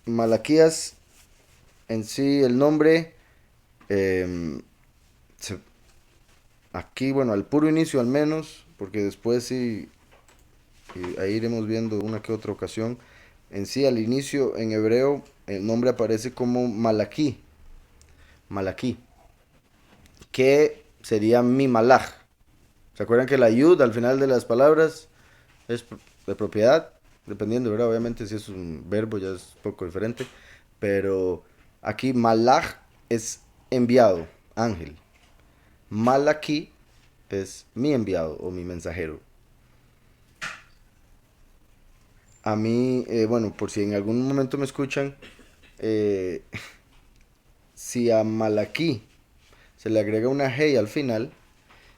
Malaquías en sí, el nombre, eh, se- aquí, bueno, al puro inicio al menos, porque después sí, y ahí iremos viendo una que otra ocasión. En sí, al inicio, en hebreo, el nombre aparece como Malaquí, Malaquí, que sería mi malaj. ¿Se acuerdan que la yud al final de las palabras es de propiedad? Dependiendo, ¿verdad? Obviamente si es un verbo ya es un poco diferente. Pero aquí malaj es enviado, ángel. Malaquí es mi enviado o mi mensajero. A mí, bueno, por si en algún momento me escuchan, eh, si a Malaquí se le agrega una hey al final,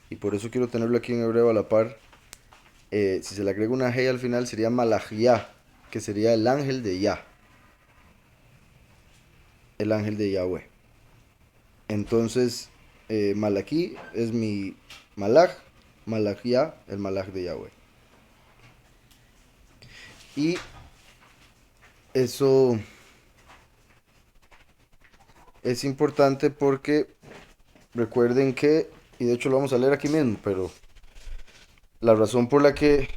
y por eso quiero tenerlo aquí en hebreo a la par, si se le agrega una hey al final sería Malachia, que sería el ángel de Yah, el ángel de Yahweh. Entonces, Malaquí es mi Malach, Malachia, el Malach de Yahweh. Y eso es importante porque recuerden que, y de hecho lo vamos a leer aquí mismo, pero la razón por la que,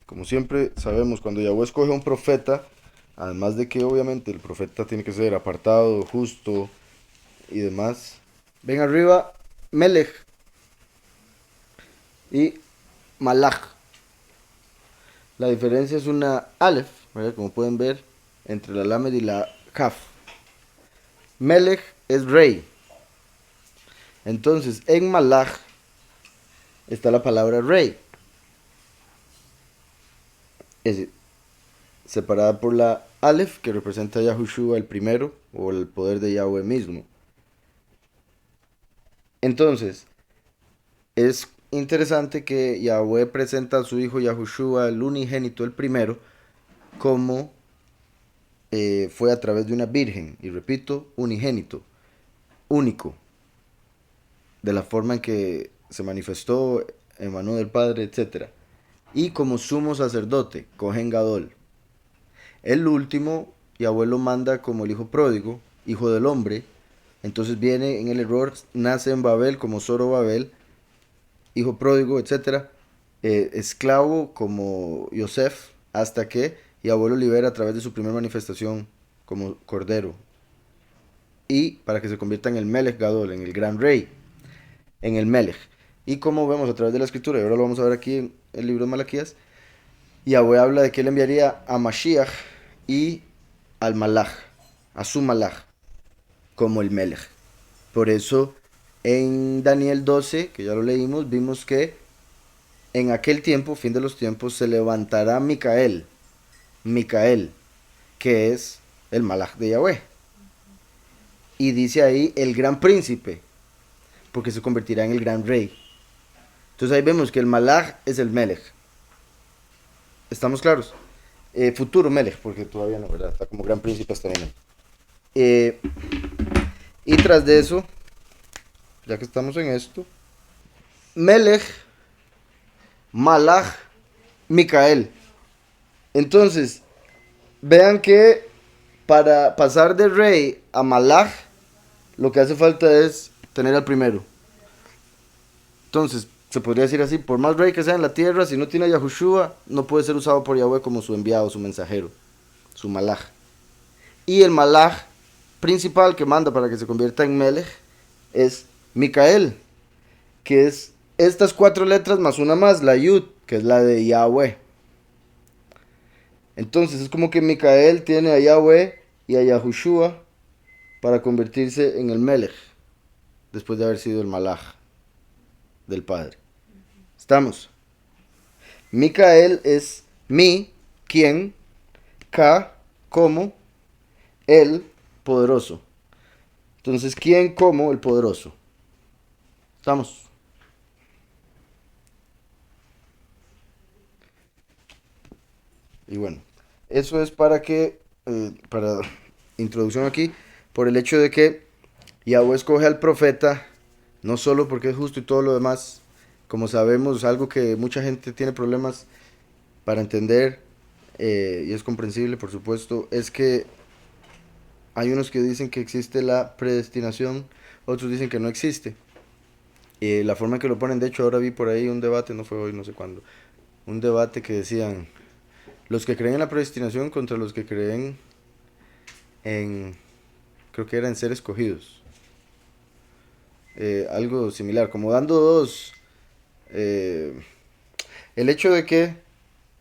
como siempre sabemos, cuando Yahweh escoge a un profeta, además de que obviamente el profeta tiene que ser apartado, justo y demás, ven arriba Melech y Malach. La diferencia es una Aleph, ¿verdad? Como pueden ver, entre la Lamed y la Kaf. Melech es rey. Entonces, en Malach está la palabra rey. Es separada por la Aleph, que representa a Yahushua el primero, o el poder de Yahweh mismo. Entonces, es interesante que Yahweh presenta a su hijo Yahushua, el unigénito, el primero, como fue a través de una virgen. Y repito, unigénito, único, de la forma en que se manifestó, emanó del Padre, etcétera. Y como sumo sacerdote, Cohen Gadol. El último, Yahweh lo manda como el hijo pródigo, hijo del hombre. Entonces viene en el error, nace en Babel como Zorobabel, hijo pródigo, etcétera. Esclavo como Yosef, hasta que Yahweh lo libera a través de su primera manifestación como cordero. Y para que se convierta en el Melech Gadol, en el gran rey, en el Melech. Y como vemos a través de la escritura, y ahora lo vamos a ver aquí en el libro de Malaquías, Yahweh habla de que él enviaría a Mashiach y al Malach, a su Malach, como el Melech. Por eso en Daniel 12, que ya lo leímos, vimos que en aquel tiempo, fin de los tiempos, se levantará Micael, Micael, que es el Malach de Yahweh. Y dice ahí el gran príncipe, porque se convertirá en el gran rey. Entonces ahí vemos que el Malach es el Melech. ¿Estamos claros? Futuro Melech, porque todavía no, ¿verdad? Está como gran príncipe hasta ahí. Eh, y tras de eso, ya que estamos en esto, Melech, Malach, Micael. Entonces, vean que para pasar de rey a Malach, lo que hace falta es tener al primero. Entonces, se podría decir así, por más rey que sea en la tierra, si no tiene a Yahushua, no puede ser usado por Yahweh como su enviado, su mensajero, su Malach. Y el Malach principal que manda para que se convierta en Melech es Micael, que es estas cuatro letras más una más, la Yud, que es la de Yahweh. Entonces es como que Micael tiene a Yahweh y a Yahushua para convertirse en el Melech, después de haber sido el Malach del Padre. ¿Estamos? Micael es mi, quien, Ka, como, el poderoso. Entonces, ¿quién como el poderoso? ¿Estamos? Y bueno, eso es para introducción aquí, por el hecho de que Yahweh escoge al profeta, no solo porque es justo y todo lo demás, como sabemos, algo que mucha gente tiene problemas para entender, y es comprensible, por supuesto, es que Hay unos que dicen que existe la predestinación, otros dicen que no existe. La forma en que lo ponen, de hecho ahora vi por ahí un debate, no fue hoy, no sé cuándo, un debate que decían los que creen en la predestinación contra los que creen en, creo que era en ser escogidos. Algo similar, como dando dos, eh, el hecho de que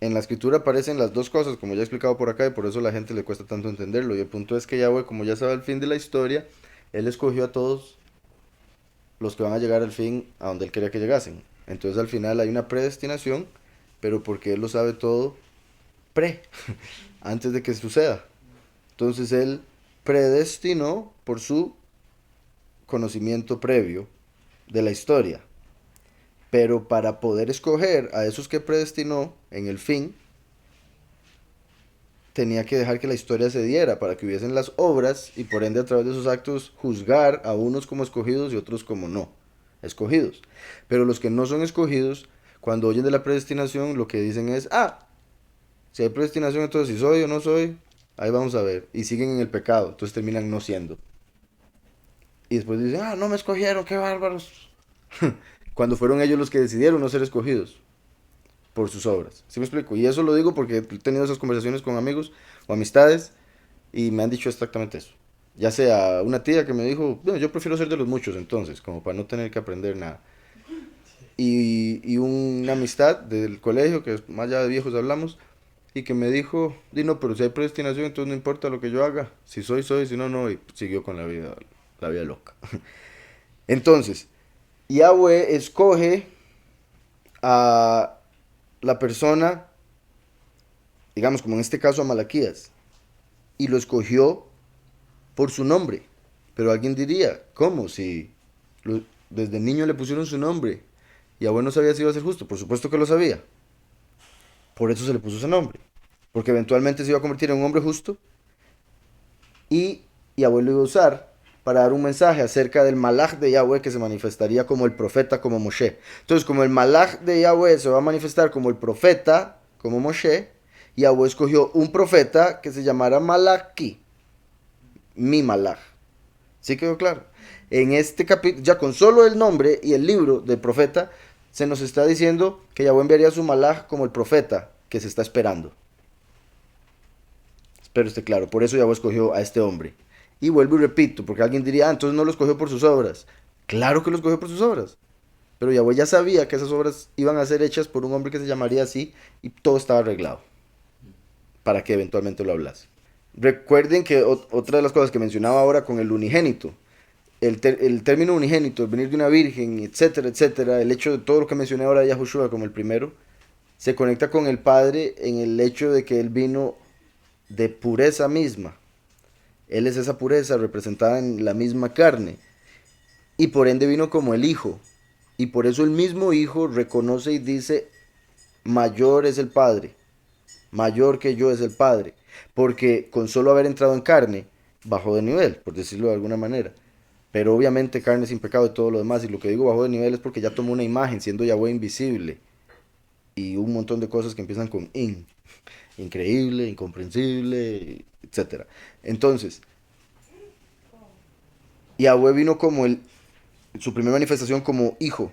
en la escritura aparecen las dos cosas, como ya he explicado por acá, y por eso a la gente le cuesta tanto entenderlo. Y el punto es que Yahweh, como ya sabe el fin de la historia, Él escogió a todos los que van a llegar al fin a donde Él quería que llegasen. Entonces al final hay una predestinación, pero porque Él lo sabe todo pre, antes de que suceda. Entonces Él predestinó por su conocimiento previo de la historia. Pero para poder escoger a esos que predestinó en el fin, tenía que dejar que la historia se diera para que hubiesen las obras y por ende a través de esos actos juzgar a unos como escogidos y otros como no escogidos. Pero los que no son escogidos, cuando oyen de la predestinación, lo que dicen es, ah, si hay predestinación, entonces si soy o no soy, ahí vamos a ver. Y siguen en el pecado, entonces terminan no siendo. Y después dicen, ah, no me escogieron, qué bárbaros. Cuando fueron ellos los que decidieron no ser escogidos por sus obras. ¿Sí me explico? Y eso lo digo porque he tenido esas conversaciones con amigos o amistades y me han dicho exactamente eso. Ya sea una tía que me dijo, no, yo prefiero ser de los muchos entonces, como para no tener que aprender nada. Y una amistad del colegio, que más allá de viejos hablamos, y que me dijo, di no, pero si hay predestinación, entonces no importa lo que yo haga. Si soy, soy, si no, no. Y siguió con la vida loca. Entonces, Yahweh escoge a la persona, digamos como en este caso a Malaquías, y lo escogió por su nombre. Pero alguien diría, ¿cómo? Si desde niño le pusieron su nombre y Yahweh no sabía si iba a ser justo. Por supuesto que lo sabía. Por eso se le puso ese nombre. Porque eventualmente se iba a convertir en un hombre justo y Yahweh lo iba a usar para dar un mensaje acerca del malaj de Yahweh que se manifestaría como el profeta, como Moshe. Entonces, como el malaj de Yahweh se va a manifestar como el profeta, como Moshe, Yahweh escogió un profeta que se llamara Malaki, mi malaj. ¿Sí quedó claro? En este capítulo, ya con solo el nombre y el libro del profeta, se nos está diciendo que Yahweh enviaría a su malaj como el profeta que se está esperando. Espero esté claro. Por eso Yahweh escogió a este hombre. Y vuelvo y repito, porque alguien diría, ah, entonces no lo escogió por sus obras. Claro que lo escogió por sus obras. Pero Yahweh ya sabía que esas obras iban a ser hechas por un hombre que se llamaría así y todo estaba arreglado para que eventualmente lo hablase. Recuerden que otra de las cosas que mencionaba ahora con el unigénito, el término unigénito, el venir de una virgen, etcétera, etcétera, el hecho de todo lo que mencioné ahora de Yahushua como el primero, se conecta con el Padre en el hecho de que él vino de pureza misma. Él es esa pureza representada en la misma carne. Y por ende vino como el Hijo. Y por eso el mismo Hijo reconoce y dice, mayor es el Padre. Mayor que yo es el Padre. Porque con solo haber entrado en carne, bajó de nivel, por decirlo de alguna manera. Pero obviamente carne sin pecado y todo lo demás. Y lo que digo bajó de nivel es porque ya tomó una imagen, siendo Yahweh invisible. Y un montón de cosas que empiezan con in. Increíble, incomprensible, etcétera. Entonces, Yahweh vino como su primera manifestación como hijo.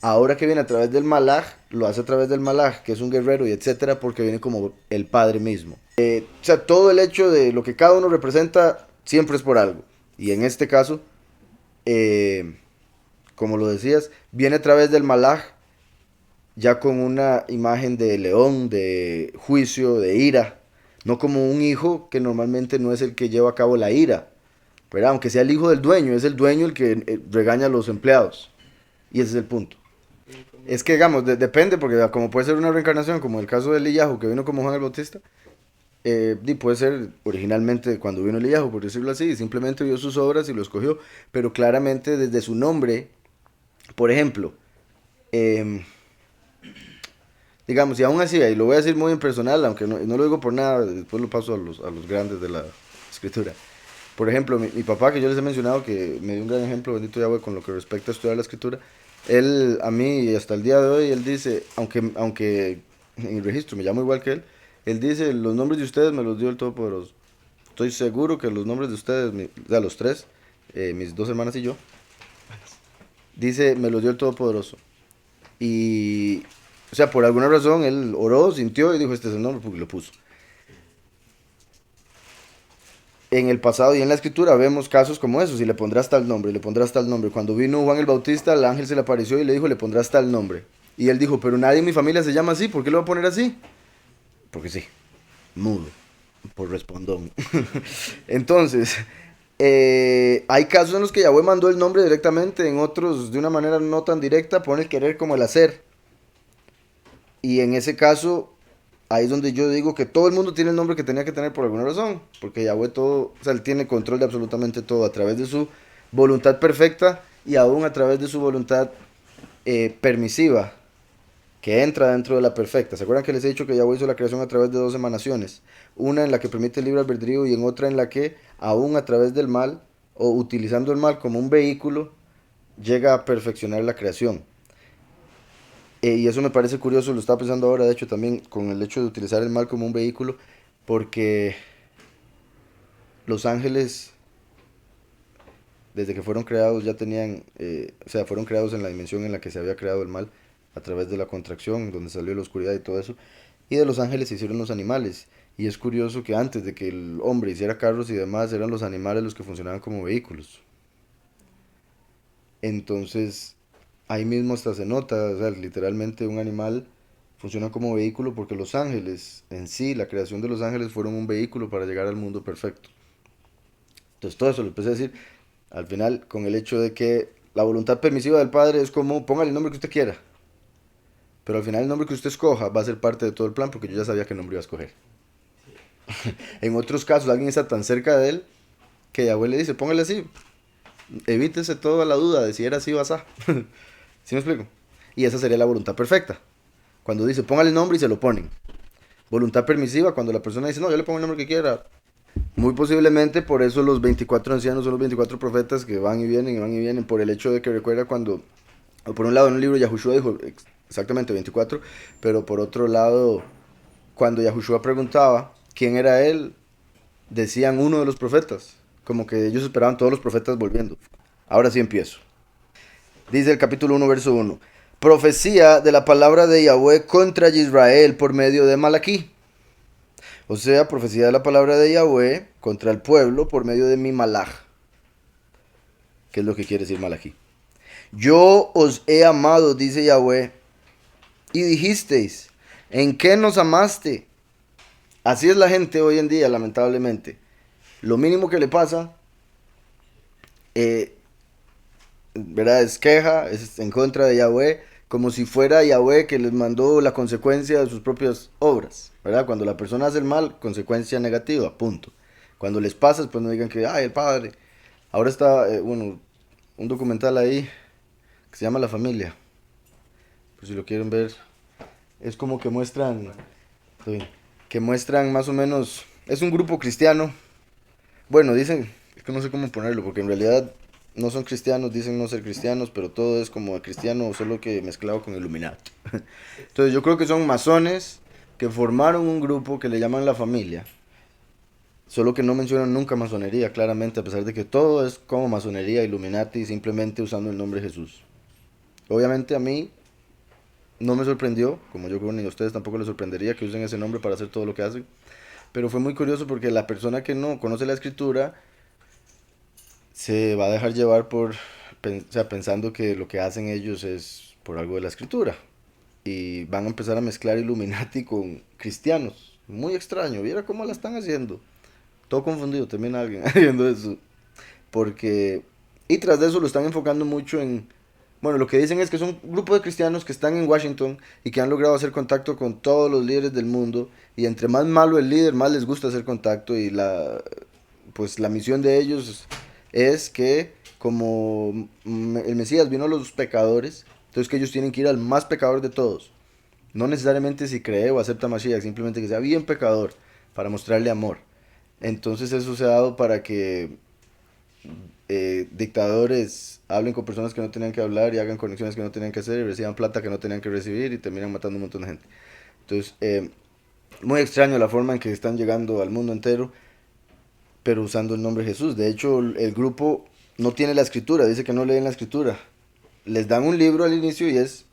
Ahora que viene a través del Malaj, lo hace a través del Malaj, que es un guerrero y etcétera, porque viene como el Padre mismo. O sea, todo el hecho de lo que cada uno representa siempre es por algo. Y en este caso, eh, como lo decías, viene a través del Malaj ya con una imagen de león, de juicio, de ira. No como un hijo que normalmente no es el que lleva a cabo la ira, ¿verdad? Aunque sea el hijo del dueño, es el dueño el que regaña a los empleados. Y ese es el punto. Es que, digamos, depende, porque como puede ser una reencarnación, como el caso de Eliyahu, que vino como Juan el Bautista, puede ser originalmente cuando vino Eliyahu, por decirlo así, simplemente vio sus obras y lo escogió, pero claramente desde su nombre, por ejemplo, eh, digamos, y aún así, y lo voy a decir muy impersonal, aunque no lo digo por nada, después lo paso a los grandes de la escritura. Por ejemplo, mi papá, que yo les he mencionado, que me dio un gran ejemplo, bendito Yahweh, con lo que respecta a estudiar la escritura, él, a mí, y hasta el día de hoy, él dice, aunque en el registro me llamo igual que él dice, los nombres de ustedes me los dio el Todopoderoso. estoy seguro que los nombres de ustedes, o sea, los tres, mis dos hermanas y yo, dice, me los dio el Todopoderoso. Y, o sea, por alguna razón él oró, sintió y dijo, este es el nombre, porque lo puso. En el pasado y en la escritura vemos casos como esos, y le pondrás tal nombre, le pondrás tal nombre. Cuando vino Juan el Bautista, el ángel se le apareció y le dijo, le pondrás tal nombre. Y él dijo, pero nadie en mi familia se llama así, ¿por qué lo voy a poner así? Porque sí, mudo, por respondón. Entonces, hay casos en los que Yahweh mandó el nombre directamente, en otros de una manera no tan directa, pone el querer como el hacer. Y en ese caso, ahí es donde yo digo que todo el mundo tiene el nombre que tenía que tener por alguna razón, porque Yahweh todo, o sea, él tiene control de absolutamente todo a través de su voluntad perfecta y aún a través de su voluntad permisiva, que entra dentro de la perfecta. ¿Se acuerdan que les he dicho que Yahweh hizo la creación a través de dos emanaciones? Una en la que permite el libre albedrío y en otra en la que, aún a través del mal, o utilizando el mal como un vehículo, llega a perfeccionar la creación. Y eso me parece curioso, lo estaba pensando ahora, de hecho, también con el hecho de utilizar el mal como un vehículo, porque los ángeles, desde que fueron creados, ya tenían, o sea, fueron creados en la dimensión en la que se había creado el mal, a través de la contracción, donde salió la oscuridad y todo eso, y de los ángeles se hicieron los animales. Y es curioso que antes de que el hombre hiciera carros y demás, eran los animales los que funcionaban como vehículos. Entonces, ahí mismo hasta se nota, o sea, literalmente un animal funciona como vehículo porque los ángeles en sí, la creación de los ángeles fueron un vehículo para llegar al mundo perfecto. Entonces todo eso lo empecé a decir al final con el hecho de que la voluntad permisiva del Padre es como póngale el nombre que usted quiera, pero al final el nombre que usted escoja va a ser parte de todo el plan porque yo ya sabía qué nombre iba a escoger. En otros casos alguien está tan cerca de él que Yahweh le dice póngale así, evítese toda la duda de si era así o asá. ¿Sí me explico? Y esa sería la voluntad perfecta. Cuando dice póngale el nombre y se lo ponen. Voluntad permisiva, cuando la persona dice no, yo le pongo el nombre que quiera. Muy posiblemente por eso los 24 ancianos son los 24 profetas que van y vienen y van y vienen. Por el hecho de que recuerda cuando, o por un lado en un libro Yahushua dijo exactamente 24, pero por otro lado, cuando Yahushua preguntaba quién era él, decían uno de los profetas. Como que ellos esperaban todos los profetas volviendo. Ahora sí empiezo. Dice el capítulo 1, verso 1. Profecía de la palabra de Yahweh contra Israel por medio de Malaquí. O sea, profecía de la palabra de Yahweh contra el pueblo por medio de mi malaj. ¿Qué es lo que quiere decir Malaquí? Yo os he amado, dice Yahweh, y dijisteis, ¿en qué nos amaste? Así es la gente hoy en día, lamentablemente. Lo mínimo que le pasa, eh, ¿verdad? Es queja, es en contra de Yahweh, como si fuera Yahweh que les mandó la consecuencia de sus propias obras, ¿verdad? Cuando la persona hace el mal, consecuencia negativa, punto. Cuando les pasa, pues no digan que, ay, el padre. Ahora está, bueno, un documental ahí que se llama La Familia, pues si lo quieren ver, es como sí, que muestran más o menos, es un grupo cristiano, bueno, dicen, es que no sé cómo ponerlo, porque en realidad no son cristianos, dicen no ser cristianos, pero todo es como cristiano, solo que mezclado con Illuminati. Entonces yo creo que son masones que formaron un grupo que le llaman La Familia, solo que no mencionan nunca masonería, claramente, a pesar de que todo es como masonería, Illuminati, simplemente usando el nombre Jesús. Obviamente a mí no me sorprendió, como yo creo ni a ustedes tampoco les sorprendería que usen ese nombre para hacer todo lo que hacen, pero fue muy curioso porque la persona que no conoce la escritura se va a dejar llevar por, o sea, pensando que lo que hacen ellos es por algo de la escritura. Y van a empezar a mezclar Illuminati con cristianos. Muy extraño, viera cómo la están haciendo. Todo confundido, termina alguien haciendo eso. Porque, y tras de eso lo están enfocando mucho en, bueno, lo que dicen es que son un grupo de cristianos que están en Washington y que han logrado hacer contacto con todos los líderes del mundo. Y entre más malo el líder, más les gusta hacer contacto. Y pues la misión de ellos es que como el Mesías vino a los pecadores, entonces que ellos tienen que ir al más pecador de todos. No necesariamente si cree o acepta Mashiach, simplemente que sea bien pecador para mostrarle amor. Entonces eso se ha dado para que dictadores hablen con personas que no tenían que hablar y hagan conexiones que no tenían que hacer y reciban plata que no tenían que recibir y terminan matando un montón de gente. Entonces, muy extraño la forma en que están llegando al mundo entero. pero usando el nombre Jesús. De hecho, el grupo no tiene la escritura, dice que no leen la escritura. Les dan un libro al inicio y es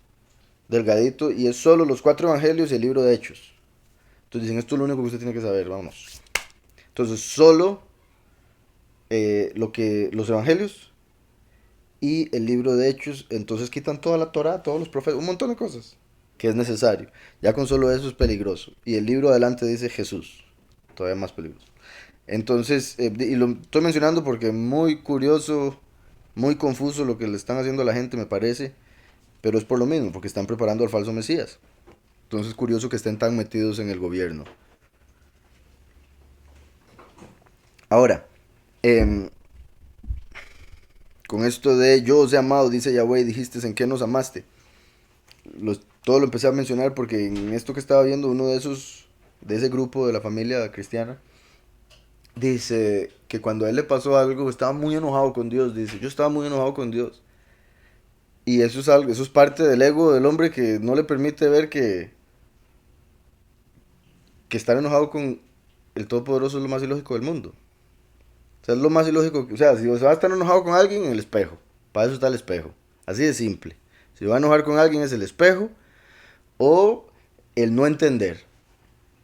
delgadito y es solo los cuatro evangelios y el libro de Hechos. Entonces dicen, esto es lo único que usted tiene que saber, vámonos. Entonces, solo los evangelios y el libro de Hechos, entonces quitan toda la Torá, todos los profetas, un montón de cosas que es necesario. Ya con solo eso es peligroso. Y el libro adelante dice Jesús, todavía más peligroso. Entonces, y lo estoy mencionando porque muy curioso, muy confuso lo que le están haciendo a la gente, me parece, pero es por lo mismo, porque están preparando al falso Mesías. Entonces, curioso que estén tan metidos en el gobierno. Ahora, em, con esto de yo os he amado, dice Yahweh, dijiste en qué nos amaste. Todo lo empecé a mencionar porque en esto que estaba viendo, uno de esos, de ese grupo de la familia cristiana, dice que cuando a él le pasó algo, estaba muy enojado con Dios. Dice, yo estaba muy enojado con Dios. Y eso es algo, eso es parte del ego del hombre que no le permite ver que estar enojado con el Todopoderoso es lo más ilógico del mundo. O sea, es lo más ilógico. O sea, si se va a estar enojado con alguien, en el espejo. Para eso está el espejo. Así de simple. Si va a enojar con alguien es el espejo o el no entender.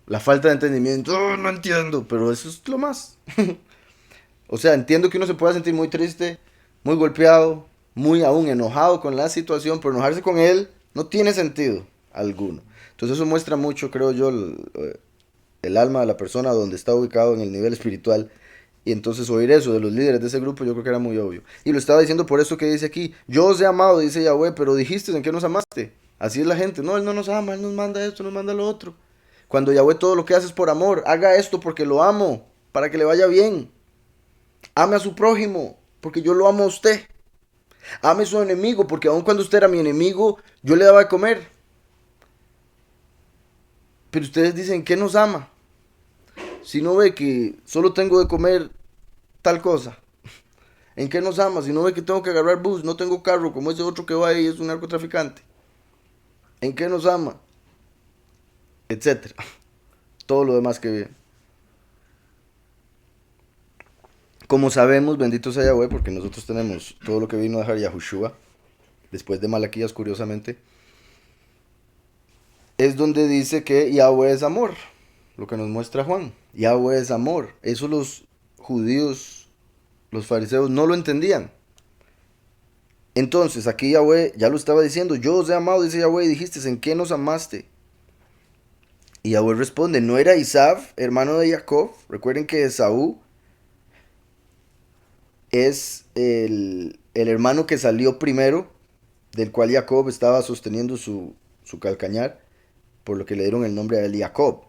La falta de entendimiento. Oh, no entiendo, pero eso es lo más. O sea, entiendo que uno se pueda sentir muy triste, muy golpeado, muy aún enojado con la situación, pero enojarse con él no tiene sentido alguno. Entonces eso muestra mucho, creo yo, el alma de la persona donde está ubicado en el nivel espiritual. Y entonces oír eso de los líderes de ese grupo yo creo que era muy obvio. Y lo estaba diciendo por eso que dice aquí, yo os he amado, dice Yahweh, pero dijiste en qué nos amaste. Así es la gente, no, él no nos ama, él nos manda esto, nos manda lo otro. Cuando Yahweh todo lo que hace es por amor, haga esto porque lo amo, para que le vaya bien. Ame a su prójimo, porque yo lo amo a usted. Ame a su enemigo, porque aun cuando usted era mi enemigo, yo le daba de comer. Pero ustedes dicen, ¿qué nos ama? Si no ve que solo tengo de comer tal cosa. ¿En qué nos ama? Si no ve que tengo que agarrar bus, no tengo carro, como ese otro que va ahí, es un narcotraficante. ¿En qué nos ama? Etcétera. Todo lo demás que ve. Como sabemos, bendito sea Yahweh, porque nosotros tenemos todo lo que vino a dejar Yahushua, después de Malaquías, curiosamente, es donde dice que Yahweh es amor, lo que nos muestra Juan. Yahweh es amor. Eso los judíos, los fariseos no lo entendían. Entonces, aquí Yahweh ya lo estaba diciendo, yo os he amado, dice Yahweh, y dijiste, ¿en qué nos amaste? Y Yahweh responde, ¿no era Isaac, hermano de Jacob? Recuerden que Esaú es el hermano que salió primero, del cual Jacob estaba sosteniendo su calcañar, por lo que le dieron el nombre a él Jacob.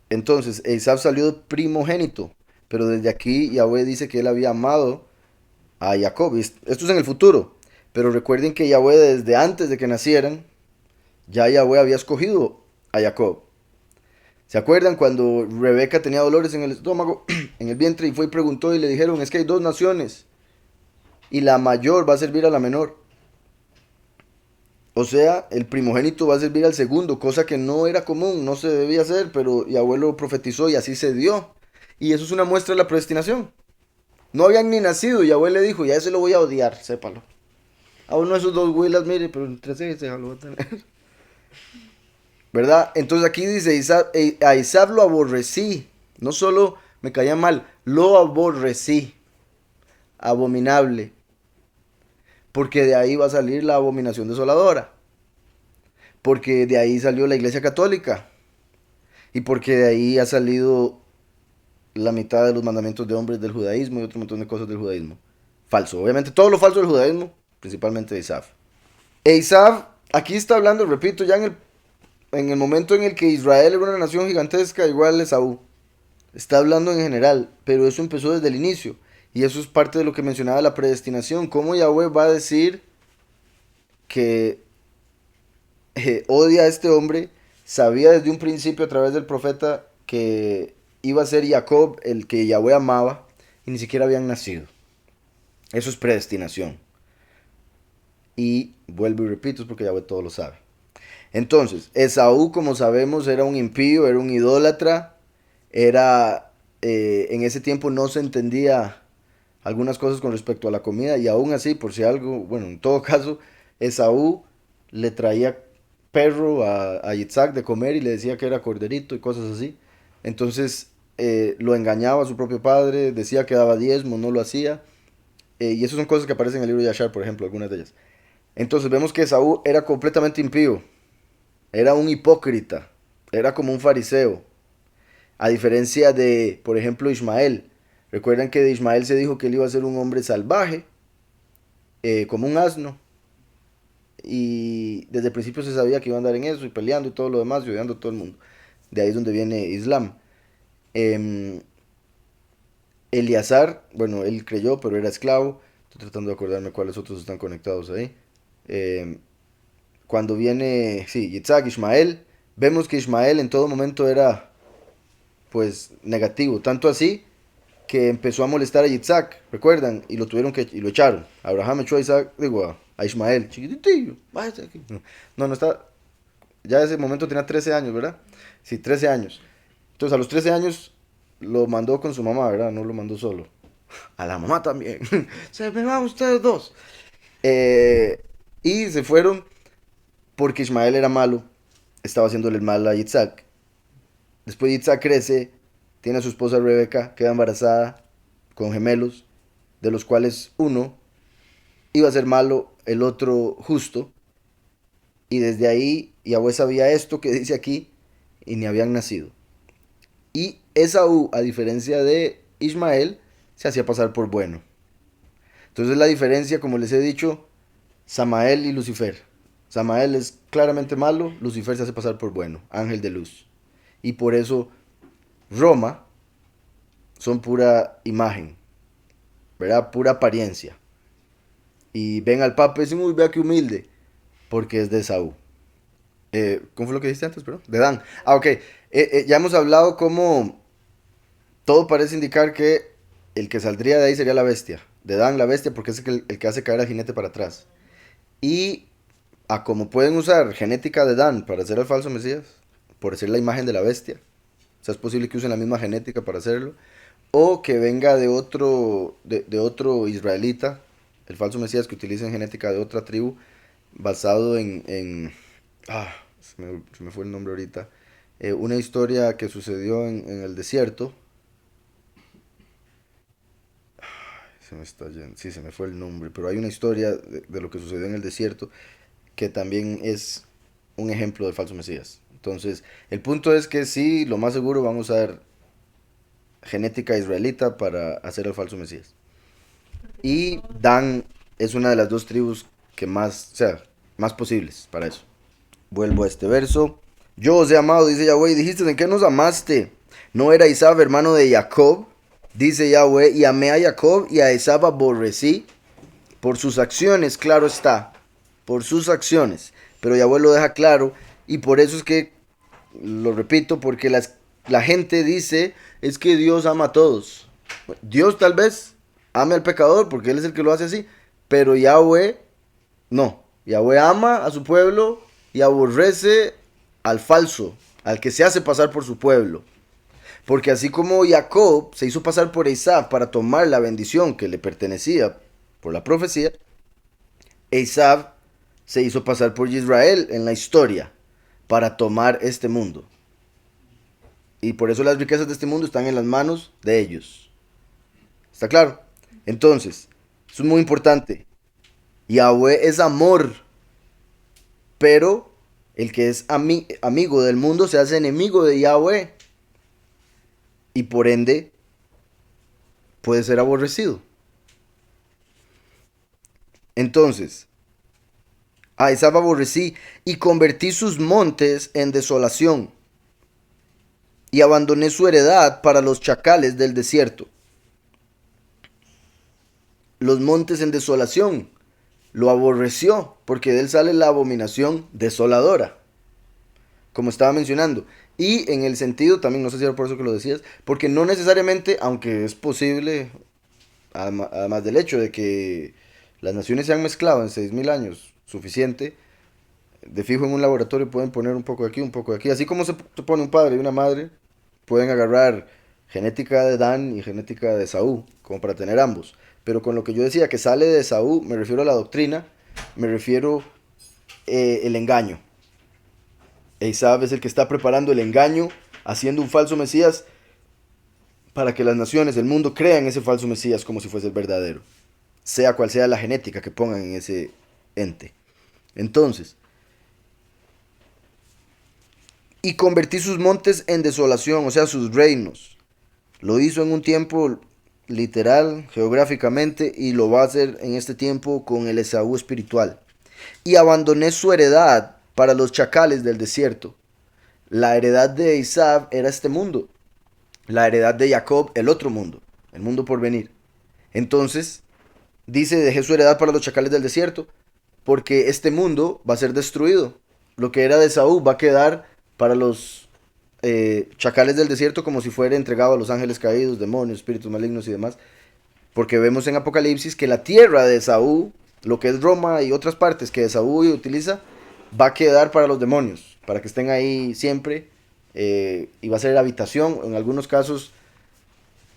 Entonces, Esaú salió primogénito, pero desde aquí Yahweh dice que él había amado a Jacob. Esto es en el futuro, pero recuerden que Yahweh desde antes de que nacieran, ya Yahweh había escogido a Jacob. ¿Se acuerdan cuando Rebeca tenía dolores en el estómago, en el vientre, y fue y preguntó y le dijeron, es que hay dos naciones, y la mayor va a servir a la menor? O sea, el primogénito va a servir al segundo, cosa que no era común, no se debía hacer, pero Yahweh lo profetizó y así se dio. Y eso es una muestra de la predestinación. No habían ni nacido, Yahweh le dijo, ya ese lo voy a odiar, sépalo. A uno de esos dos huilas, mire, pero entre sí se lo va a tener. ¿Verdad? Entonces aquí dice, a Isaac lo aborrecí. No solo me caía mal, lo aborrecí. Abominable. Porque de ahí va a salir la abominación desoladora. Porque de ahí salió la Iglesia Católica. Y porque de ahí ha salido la mitad de los mandamientos de hombres del judaísmo y otro montón de cosas del judaísmo. Falso. Obviamente todo lo falso del judaísmo, principalmente de Isaac. E Isaac, aquí está hablando, repito, ya en el momento en el que Israel era una nación gigantesca, igual Esaú. Está hablando en general, pero eso empezó desde el inicio. Y eso es parte de lo que mencionaba la predestinación. ¿Cómo Yahweh va a decir que odia a este hombre? Sabía desde un principio a través del profeta que iba a ser Jacob el que Yahweh amaba y ni siquiera habían nacido. Eso es predestinación. Y vuelvo y repito, es porque Yahweh todo lo sabe. Entonces, Esaú, como sabemos, era un impío, era un idólatra, era En ese tiempo no se entendía algunas cosas con respecto a la comida y aún así, por si algo, bueno, en todo caso, Esaú le traía perro a Yitzhak de comer y le decía que era corderito y cosas así. Entonces lo engañaba a su propio padre, decía que daba diezmo, no lo hacía. Y esas son cosas que aparecen en el libro de Yashar, por ejemplo, algunas de ellas. Entonces vemos que Esaú era completamente impío, era un hipócrita, era como un fariseo. A diferencia de, por ejemplo, Ismael. Recuerdan que de Ismael se dijo que él iba a ser un hombre salvaje, como un asno. Y desde el principio se sabía que iba a andar en eso y peleando y todo lo demás y odiando a todo el mundo. De ahí es donde viene Islam. Eh, Eleazar, bueno, él creyó, pero era esclavo. Estoy tratando de acordarme cuáles otros están conectados ahí. Eh, Cuando viene, sí, Yitzhak, Ismael, vemos que Ismael en todo momento era, pues, negativo. Tanto así que empezó a molestar a Yitzhak, ¿recuerdan? Y lo tuvieron que, y lo echaron. Abraham echó a Isaac, digo, a Ismael, chiquitito, váyase aquí. No, no está, ya ese momento tenía 13 años, ¿verdad? Sí, 13 años. Entonces a los 13 años lo mandó con su mamá, ¿verdad? No lo mandó solo. A la mamá también. Se me van ustedes dos. Eh, y se fueron porque Ismael era malo, estaba haciéndole el mal a Yitzhak. Después Yitzhak crece, tiene a su esposa Rebeca, queda embarazada con gemelos, de los cuales uno iba a ser malo, el otro justo. Y desde ahí Yahweh sabía esto que dice aquí y ni habían nacido. Y Esaú, a diferencia de Ismael, se hacía pasar por bueno. Entonces la diferencia, como les he dicho, Samael y Lucifer. Samael es claramente malo, Lucifer se hace pasar por bueno, ángel de luz. Y por eso Roma son pura imagen, ¿verdad? Pura apariencia. Y ven al Papa y dicen, uy, vea qué humilde, porque es de Esaú. ¿Cómo fue lo que dijiste antes, perdón? De Dan. Ah, ok. Ya hemos hablado cómo todo parece indicar que el que saldría de ahí sería la bestia. De Dan, la bestia, porque es el que hace caer al jinete para atrás. Y a como pueden usar genética de Dan para hacer al falso Mesías, por ser la imagen de la bestia. O sea, es posible que usen la misma genética para hacerlo. O que venga de otro israelita, el falso Mesías que utilicen genética de otra tribu, basado se me fue el nombre ahorita. Una historia que sucedió en el desierto. Se me está yendo, sí, se me fue el nombre, pero hay una historia de lo que sucedió en el desierto que también es un ejemplo del falso Mesías. Entonces, el punto es que sí, lo más seguro van a usar genética israelita para hacer el falso Mesías. Y Dan es una de las dos tribus que más, o sea, más posibles para eso. Vuelvo a este verso. Yo os he amado, dice Yahweh, y dijiste, ¿en qué nos amaste? ¿No era Isab hermano de Jacob? Dice Yahweh, y amé a Jacob y a Esab aborrecí por sus acciones, claro está, por sus acciones. Pero Yahweh lo deja claro y por eso es que, lo repito, porque la gente dice, es que Dios ama a todos. Dios tal vez ame al pecador porque Él es el que lo hace así, pero Yahweh no. Yahweh ama a su pueblo y aborrece al falso, al que se hace pasar por su pueblo. Porque así como Jacob se hizo pasar por Esaú para tomar la bendición que le pertenecía por la profecía, Esaú se hizo pasar por Israel en la historia para tomar este mundo. Y por eso las riquezas de este mundo están en las manos de ellos. ¿Está claro? Entonces, eso es muy importante. Yahweh es amor, pero el que es amigo del mundo se hace enemigo de Yahweh y por ende puede ser aborrecido. Entonces, a Esaú aborrecí y convertí sus montes en desolación y abandoné su heredad para los chacales del desierto. Los montes en desolación lo aborreció porque de él sale la abominación desoladora, como estaba mencionando. Y en el sentido, también no sé si era por eso que lo decías, porque no necesariamente, aunque es posible, además del hecho de que las naciones se han mezclado en 6000 años, suficiente, de fijo en un laboratorio pueden poner un poco de aquí, un poco de aquí. Así como se pone un padre y una madre, pueden agarrar genética de Dan y genética de Esaú, como para tener ambos. Pero con lo que yo decía que sale de Esaú, me refiero a la doctrina, me refiero el engaño. Esaú es el que está preparando el engaño, haciendo un falso Mesías para que las naciones, el mundo, crean ese falso Mesías como si fuese el verdadero, sea cual sea la genética que pongan en ese ente. Entonces, y convertí sus montes en desolación, o sea, sus reinos. Lo hizo en un tiempo literal, geográficamente, y lo va a hacer en este tiempo con el Esaú espiritual. Y abandoné su heredad para los chacales del desierto. La heredad de Isaac era este mundo. La heredad de Jacob, el otro mundo, el mundo por venir. Entonces, dice, dejé su heredad para los chacales del desierto, porque este mundo va a ser destruido. Lo que era de Saúl va a quedar para los chacales del desierto como si fuera entregado a los ángeles caídos, demonios, espíritus malignos y demás. Porque vemos en Apocalipsis que la tierra de Esaú, lo que es Roma y otras partes que Esaú utiliza, va a quedar para los demonios, para que estén ahí siempre. Y va a ser habitación, en algunos casos,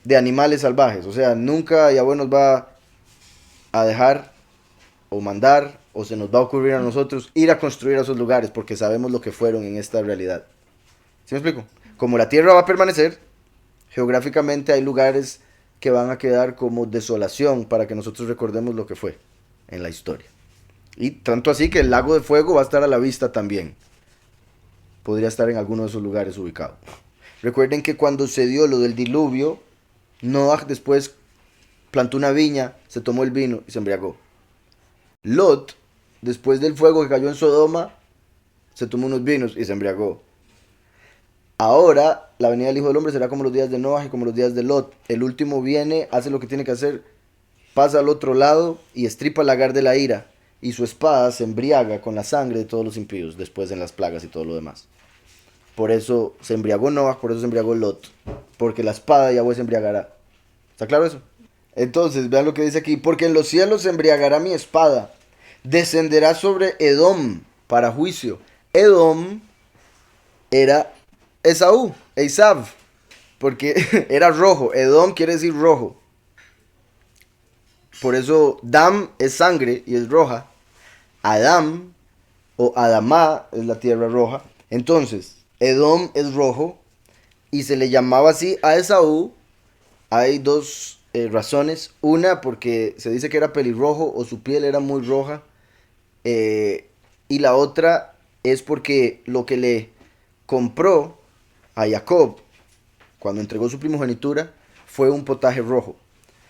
de animales salvajes. O sea, nunca Yahweh nos va a dejar o mandar o se nos va a ocurrir a nosotros ir a construir a esos lugares porque sabemos lo que fueron en esta realidad. ¿Sí me explico? Como la tierra va a permanecer, geográficamente hay lugares que van a quedar como desolación para que nosotros recordemos lo que fue en la historia. Y tanto así que el lago de fuego va a estar a la vista también. Podría estar en alguno de esos lugares ubicado. Recuerden que cuando se dio lo del diluvio, Noah después plantó una viña, se tomó el vino y se embriagó. Lot, después del fuego que cayó en Sodoma, se tomó unos vinos y se embriagó. Ahora, la venida del Hijo del Hombre será como los días de Noah y como los días de Lot. El último viene, hace lo que tiene que hacer, pasa al otro lado y estripa el lagar de la ira. Y su espada se embriaga con la sangre de todos los impíos, después en las plagas y todo lo demás. Por eso se embriagó Noah, por eso se embriagó Lot. Porque la espada de Yahweh se embriagará. ¿Está claro eso? Entonces, vean lo que dice aquí. Porque en los cielos se embriagará mi espada. Descenderá sobre Edom para juicio. Edom era Esaú, Esav, porque era rojo. Edom quiere decir rojo. Por eso Dam es sangre y es roja. Adam o Adamá es la tierra roja. Entonces, Edom es rojo y se le llamaba así a Esaú. Hay dos razones. Una, porque se dice que era pelirrojo o su piel era muy roja. Y la otra es porque lo que le compró a Jacob cuando entregó su primogenitura fue un potaje rojo.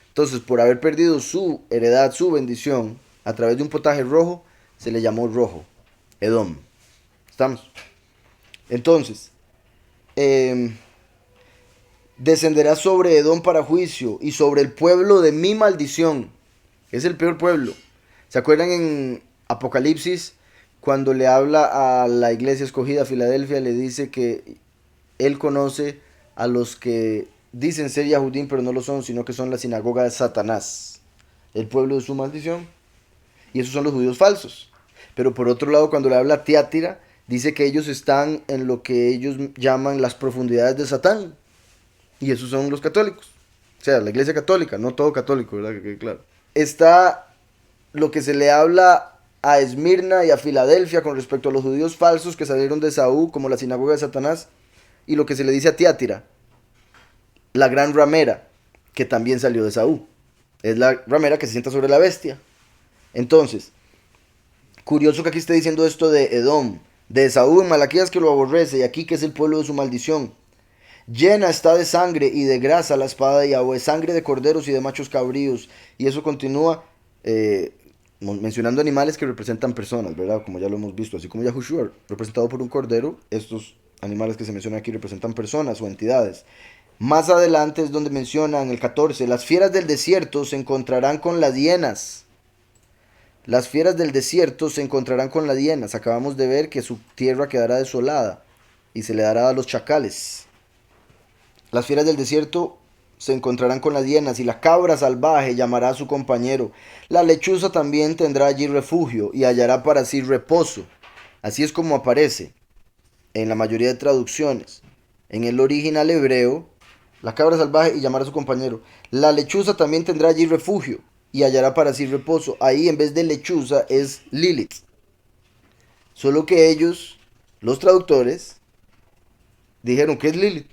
Entonces, por haber perdido su heredad, su bendición, a través de un potaje rojo, se le llamó rojo, Edom. ¿Estamos? Entonces, descenderá sobre Edom para juicio y sobre el pueblo de mi maldición. Es el peor pueblo. ¿Se acuerdan en Apocalipsis cuando le habla a la iglesia escogida, Filadelfia, le dice que él conoce a los que dicen ser Yahudim pero no lo son, sino que son la sinagoga de Satanás, el pueblo de su maldición? Y esos son los judíos falsos. Pero por otro lado, cuando le habla a Tiátira, dice que ellos están en lo que ellos llaman las profundidades de Satán. Y esos son los católicos. O sea, la iglesia católica, no todo católico, ¿verdad? Que quede claro. Está lo que se le habla a Esmirna y a Filadelfia con respecto a los judíos falsos que salieron de Saúl, como la sinagoga de Satanás, y lo que se le dice a Tiátira, la gran ramera, que también salió de Saúl. Es la ramera que se sienta sobre la bestia. Entonces, curioso que aquí esté diciendo esto de Edom, de Esaú en Malaquías que lo aborrece, y aquí que es el pueblo de su maldición. Llena está de sangre y de grasa la espada de Yahweh, sangre de corderos y de machos cabríos. Y eso continúa mencionando animales que representan personas, ¿verdad? Como ya lo hemos visto, así como Yahushua, representado por un cordero, estos animales que se mencionan aquí representan personas o entidades. Más adelante es donde menciona en el 14, las fieras del desierto se encontrarán con las hienas. Las fieras del desierto se encontrarán con las hienas. Acabamos de ver que su tierra quedará desolada y se le dará a los chacales. Las fieras del desierto se encontrarán con las hienas y la cabra salvaje llamará a su compañero. La lechuza también tendrá allí refugio y hallará para sí reposo. Así es como aparece en la mayoría de traducciones. En el original hebreo la cabra salvaje y llamar a su compañero. La lechuza también tendrá allí refugio y hallará para sí reposo. Ahí en vez de lechuza es Lilith. Solo que ellos, los traductores, dijeron que es Lilith,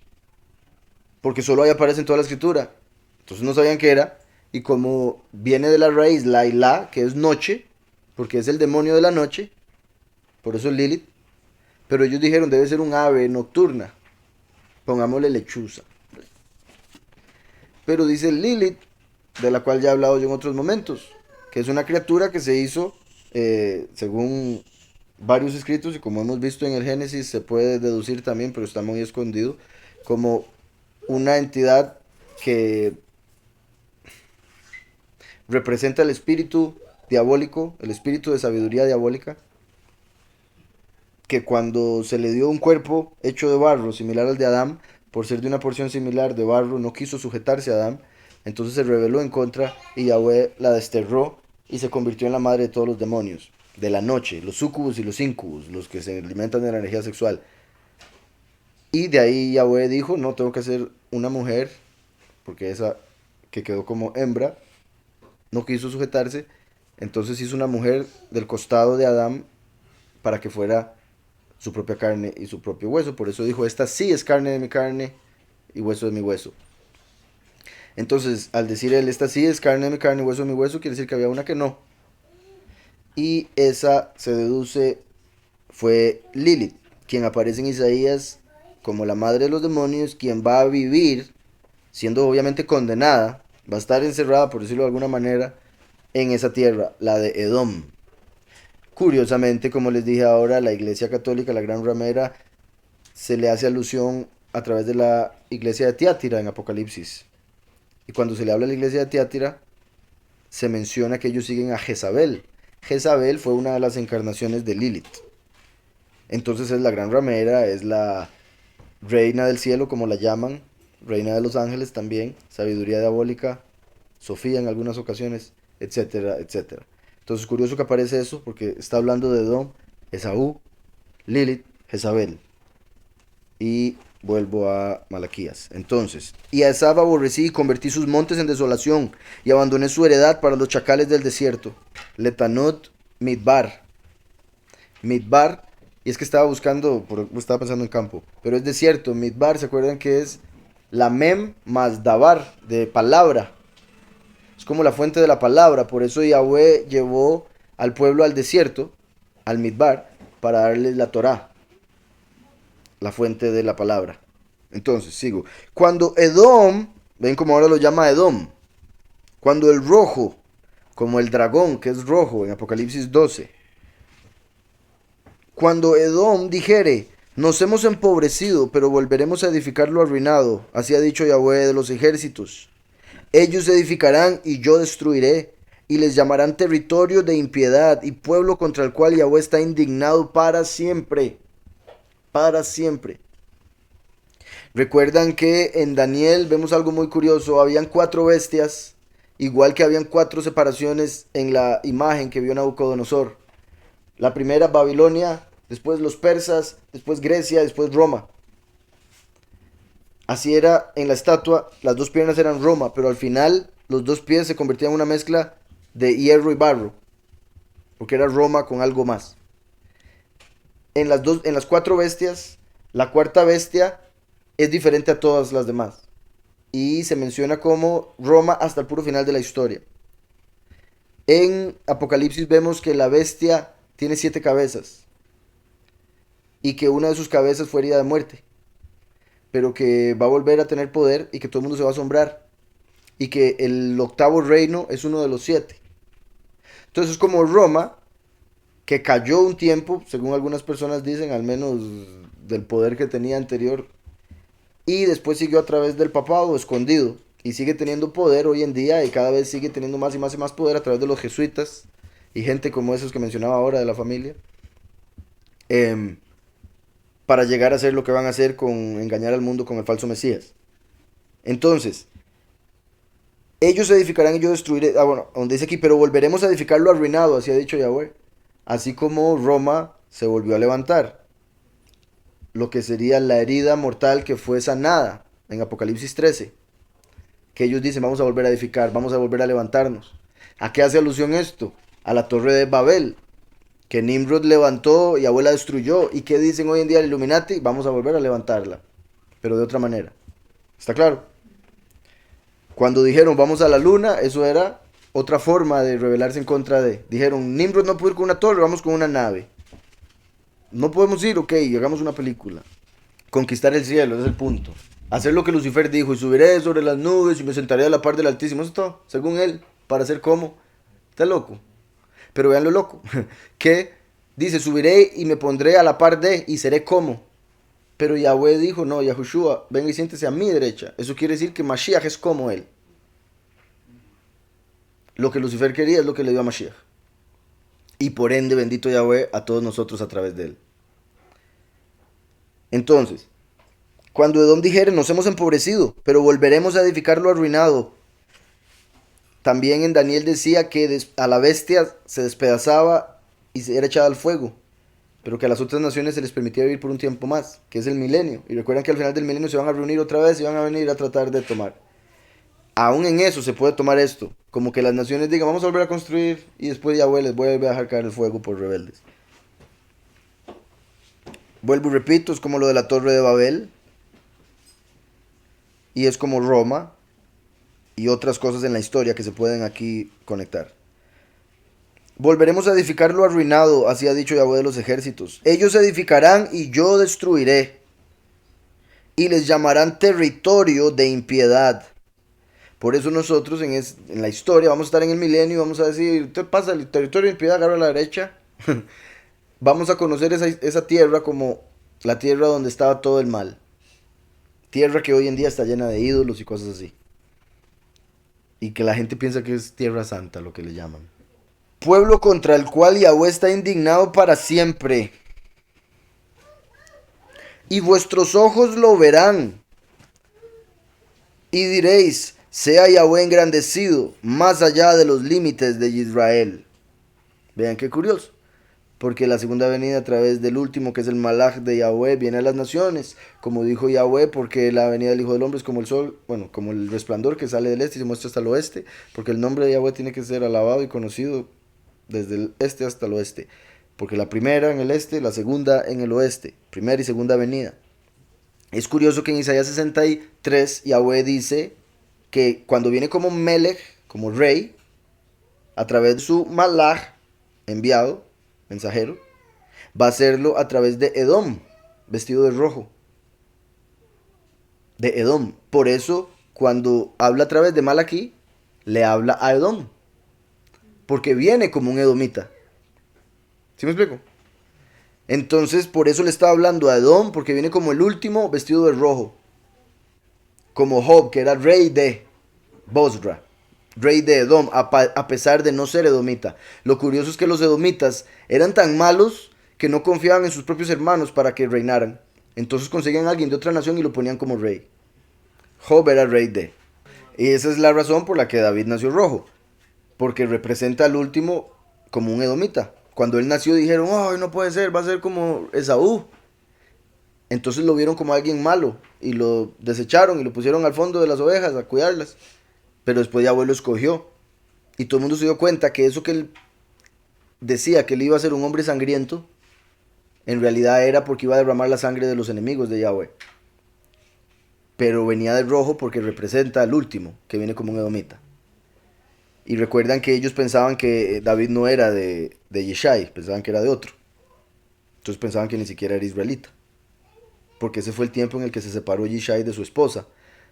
porque solo ahí aparece en toda la escritura. Entonces no sabían qué era. Y como viene de la raíz Laila, que es noche, porque es el demonio de la noche, por eso es Lilith. Pero ellos dijeron debe ser un ave nocturna. Pongámosle lechuza. Pero dice Lilith, de la cual ya he hablado yo en otros momentos, que es una criatura que se hizo, según varios escritos, y como hemos visto en el Génesis, se puede deducir también, pero está muy escondido, como una entidad que representa el espíritu diabólico, el espíritu de sabiduría diabólica, que cuando se le dio un cuerpo hecho de barro, similar al de Adán, por ser de una porción similar de barro, no quiso sujetarse a Adán, entonces se rebeló en contra y Yahweh la desterró y se convirtió en la madre de todos los demonios de la noche, los sucubus y los incubus, los que se alimentan de la energía sexual. Y de ahí Yahweh dijo, no, tengo que hacer una mujer, porque esa que quedó como hembra no quiso sujetarse, entonces hizo una mujer del costado de Adán para que fuera su propia carne y su propio hueso. Por eso dijo, esta sí es carne de mi carne y hueso de mi hueso. Entonces, al decir él, esta sí es carne de mi carne y hueso de mi hueso, quiere decir que había una que no. Y esa se deduce fue Lilith, quien aparece en Isaías como la madre de los demonios, quien va a vivir, siendo obviamente condenada, va a estar encerrada, por decirlo de alguna manera, en esa tierra, la de Edom. Curiosamente, como les dije ahora, la Iglesia Católica, la Gran Ramera, se le hace alusión a través de la iglesia de Tiátira en Apocalipsis. Y cuando se le habla a la iglesia de Tiátira, se menciona que ellos siguen a Jezabel. Jezabel fue una de las encarnaciones de Lilith. Entonces es la gran ramera, es la reina del cielo, como la llaman, reina de los ángeles también, sabiduría diabólica, Sofía en algunas ocasiones, etcétera, etcétera. Entonces es curioso que aparece eso, porque está hablando de Edom, Esaú, Lilith, Jezabel. Y vuelvo a Malaquías. Entonces, y a Esab aborrecí y convertí sus montes en desolación, y abandoné su heredad para los chacales del desierto. Letanot Midbar. Midbar, y es que estaba buscando, estaba pensando en campo, pero es desierto. Midbar, ¿se acuerdan que es la mem más dabar, de palabra? Es como la fuente de la palabra, por eso Yahweh llevó al pueblo al desierto, al Midbar, para darles la Torá, la fuente de la palabra. Entonces, sigo. Cuando Edom, ven como ahora lo llama Edom, cuando el rojo, como el dragón que es rojo en Apocalipsis 12, cuando Edom dijere, nos hemos empobrecido, pero volveremos a edificar lo arruinado, así ha dicho Yahweh de los ejércitos. Ellos edificarán y yo destruiré, y les llamarán territorio de impiedad y pueblo contra el cual Yahweh está indignado para siempre. Para siempre. Recuerdan que en Daniel vemos algo muy curioso. Habían 4 bestias, igual que habían 4 separaciones en la imagen que vio Nabucodonosor. La primera Babilonia, después los persas, después Grecia, después Roma. Así era en la estatua, las 2 piernas eran Roma, pero al final los 2 pies se convertían en una mezcla de hierro y barro, porque era Roma con algo más. En las 4 bestias, la cuarta bestia es diferente a todas las demás. Y se menciona como Roma hasta el puro final de la historia. En Apocalipsis vemos que la bestia tiene 7 cabezas. Y que una de sus cabezas fue herida de muerte. Pero que va a volver a tener poder y que todo el mundo se va a asombrar. Y que el octavo reino es uno de los 7. Entonces es como Roma, que cayó un tiempo, según algunas personas dicen, al menos del poder que tenía anterior, y después siguió a través del papado escondido y sigue teniendo poder hoy en día y cada vez sigue teniendo más y más y más poder a través de los jesuitas y gente como esos que mencionaba ahora de la familia, em, para llegar a hacer lo que van a hacer con engañar al mundo con el falso Mesías. Entonces, ellos edificarán y yo destruiré, bueno, donde dice aquí, pero volveremos a edificar lo arruinado, así ha dicho Yahweh, así como Roma se volvió a levantar, lo que sería la herida mortal que fue sanada en Apocalipsis 13, que ellos dicen vamos a volver a edificar, vamos a volver a levantarnos. ¿A qué hace alusión esto? A la torre de Babel, que Nimrod levantó y Yahweh la destruyó. ¿Y qué dicen hoy en día el Illuminati? Vamos a volver a levantarla, pero de otra manera. ¿Está claro? Cuando dijeron vamos a la luna, eso era otra forma de rebelarse en contra de. Dijeron, Nimrod no puede ir con una torre, vamos con una nave. No podemos ir, ok, hagamos una película. Conquistar el cielo, ese es el punto. Hacer lo que Lucifer dijo, y subiré sobre las nubes y me sentaré a la par del Altísimo. Eso es todo, según él, para ser como. Está loco. Pero vean lo loco. Que dice, subiré y me pondré a la par de y seré como. Pero Yahweh dijo, no, Yahushua, venga y siéntese a mi derecha. Eso quiere decir que Mashiach es como él. Lo que Lucifer quería es lo que le dio a Mashiach. Y por ende, bendito Yahweh a todos nosotros a través de él. Entonces, cuando Edom dijere, nos hemos empobrecido, pero volveremos a edificar lo arruinado. También en Daniel decía que a la bestia se despedazaba y se era echada al fuego, pero que a las otras naciones se les permitía vivir por un tiempo más, que es el milenio. Y recuerden que al final del milenio se van a reunir otra vez y van a venir a tratar de tomar. Aún en eso se puede tomar esto, como que las naciones digan, vamos a volver a construir y después Yahweh les vuelve a dejar caer el fuego por rebeldes. Vuelvo y repito, es como lo de la Torre de Babel, y es como Roma, y otras cosas en la historia que se pueden aquí conectar. Volveremos a edificar lo arruinado, así ha dicho Yahweh de los ejércitos. Ellos edificarán y yo destruiré, y les llamarán territorio de impiedad. Por eso nosotros en la historia vamos a estar en el milenio y vamos a decir, ¿qué pasa? El territorio de impiedad, agarra a la derecha. Vamos a conocer esa tierra como la tierra donde estaba todo el mal. Tierra que hoy en día está llena de ídolos y cosas así. Y que la gente piensa que es tierra santa, lo que le llaman. Pueblo contra el cual Yahweh está indignado para siempre. Y vuestros ojos lo verán. Y diréis, sea Yahweh engrandecido más allá de los límites de Israel. Vean qué curioso. Porque la segunda venida a través del último, que es el Malach de Yahweh, viene a las naciones. Como dijo Yahweh, porque la venida del Hijo del Hombre es como el sol, bueno, como el resplandor que sale del este y se muestra hasta el oeste. Porque el nombre de Yahweh tiene que ser alabado y conocido desde el este hasta el oeste. Porque la primera en el este, la segunda en el oeste. Primera y segunda venida. Es curioso que en Isaías 63 Yahweh dice que cuando viene como Melech, como rey, a través de su Malach enviado, mensajero, va a hacerlo a través de Edom, vestido de rojo. De Edom. Por eso, cuando habla a través de Malaquí, le habla a Edom. Porque viene como un edomita. ¿Sí me explico? Entonces, por eso le está hablando a Edom, porque viene como el último vestido de rojo. Como Job, que era rey de Bosra, rey de Edom, a pesar de no ser edomita. Lo curioso es que los edomitas eran tan malos que no confiaban en sus propios hermanos para que reinaran. Entonces conseguían a alguien de otra nación y lo ponían como rey. Job era rey de. Y esa es la razón por la que David nació rojo. Porque representa al último como un edomita. Cuando él nació dijeron, oh, no puede ser, va a ser como Esaú. Entonces lo vieron como alguien malo y lo desecharon y lo pusieron al fondo de las ovejas a cuidarlas. Pero después Yahweh lo escogió. Y todo el mundo se dio cuenta que eso que él decía que él iba a ser un hombre sangriento, en realidad era porque iba a derramar la sangre de los enemigos de Yahweh. Pero venía de rojo porque representa al último, que viene como un edomita. Y recuerdan que ellos pensaban que David no era de Yeshai, pensaban que era de otro. Entonces pensaban que ni siquiera era israelita. Porque ese fue el tiempo en el que se separó Yeshai de su esposa,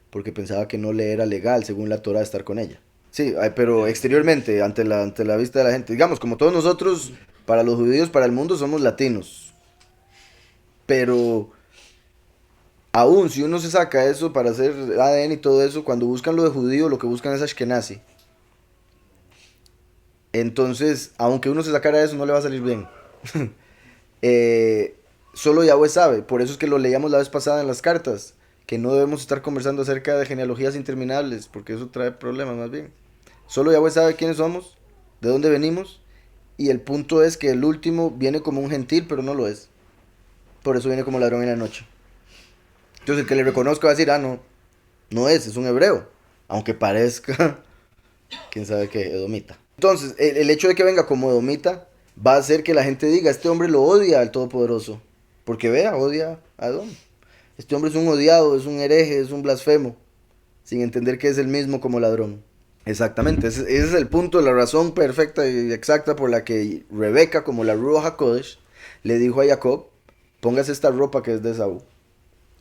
porque pensaba que no le era legal, según la Torah, estar con ella. Sí, pero exteriormente, ante la vista de la gente. Digamos, como todos nosotros, para los judíos, para el mundo, somos latinos. Pero aún si uno se saca eso para hacer ADN y todo eso, cuando buscan lo de judío, lo que buscan es Ashkenazi. Entonces, aunque uno se sacara eso, no le va a salir bien. Solo Yahweh sabe. Por eso es que lo leíamos la vez pasada en las cartas. Que no debemos estar conversando acerca de genealogías interminables, porque eso trae problemas más bien. Solo Yahweh sabe quiénes somos, de dónde venimos, y el punto es que el último viene como un gentil, pero no lo es. Por eso viene como ladrón en la noche. Entonces el que le reconozca va a decir, ah, no, No es un hebreo, aunque parezca, quién sabe qué, edomita. Entonces, el hecho de que venga como edomita va a hacer que la gente diga, este hombre lo odia al Todopoderoso. Porque vea, odia a Edom. Este hombre es un odiado, es un hereje, es un blasfemo, sin entender que es el mismo como ladrón. Exactamente, ese es el punto, la razón perfecta y exacta por la que Rebeca, como la Ruach HaKodesh, le dijo a Jacob, póngase esta ropa que es de Esaú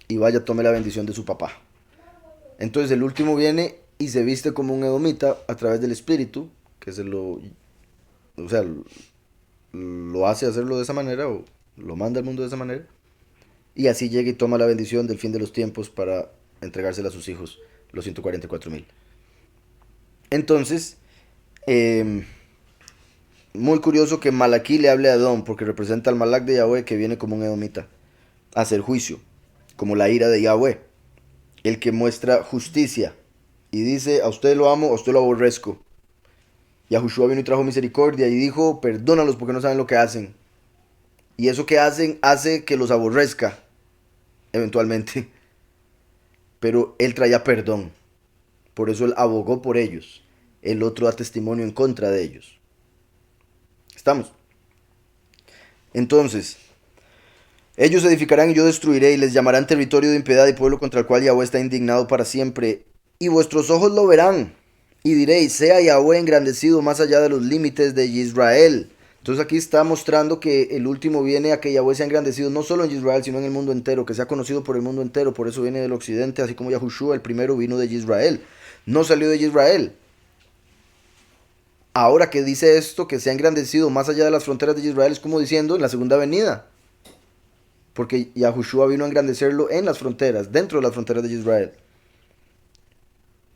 y vaya, tome la bendición de su papá. Entonces el último viene y se viste como un edomita a través del espíritu, que o sea, lo hace hacerlo de esa manera o lo manda al mundo de esa manera. Y así llega y toma la bendición del fin de los tiempos para entregársela a sus hijos, los 144,000. Entonces, eh, muy curioso que Malaquí le hable a Edom, porque representa al Malak de Yahweh que viene como un edomita a hacer juicio, como la ira de Yahweh, el que muestra justicia y dice, a usted lo amo, a usted lo aborrezco. Yahushua vino y trajo misericordia y dijo, perdónalos porque no saben lo que hacen. Y eso que hacen hace que los aborrezca, eventualmente. Pero él traía perdón. Por eso él abogó por ellos. El otro da testimonio en contra de ellos. ¿Estamos? Entonces, ellos edificarán y yo destruiré y les llamarán territorio de impiedad y pueblo contra el cual Yahweh está indignado para siempre. Y vuestros ojos lo verán. Y diréis, sea Yahweh engrandecido más allá de los límites de Israel. Entonces aquí está mostrando que el último viene a que Yahweh sea engrandecido no solo en Israel, sino en el mundo entero, que sea conocido por el mundo entero. Por eso viene del occidente, así como Yahushua, el primero, vino de Israel. No salió de Israel. Ahora que dice esto, que sea engrandecido más allá de las fronteras de Israel, es como diciendo en la segunda venida. Porque Yahushua vino a engrandecerlo en las fronteras, dentro de las fronteras de Israel.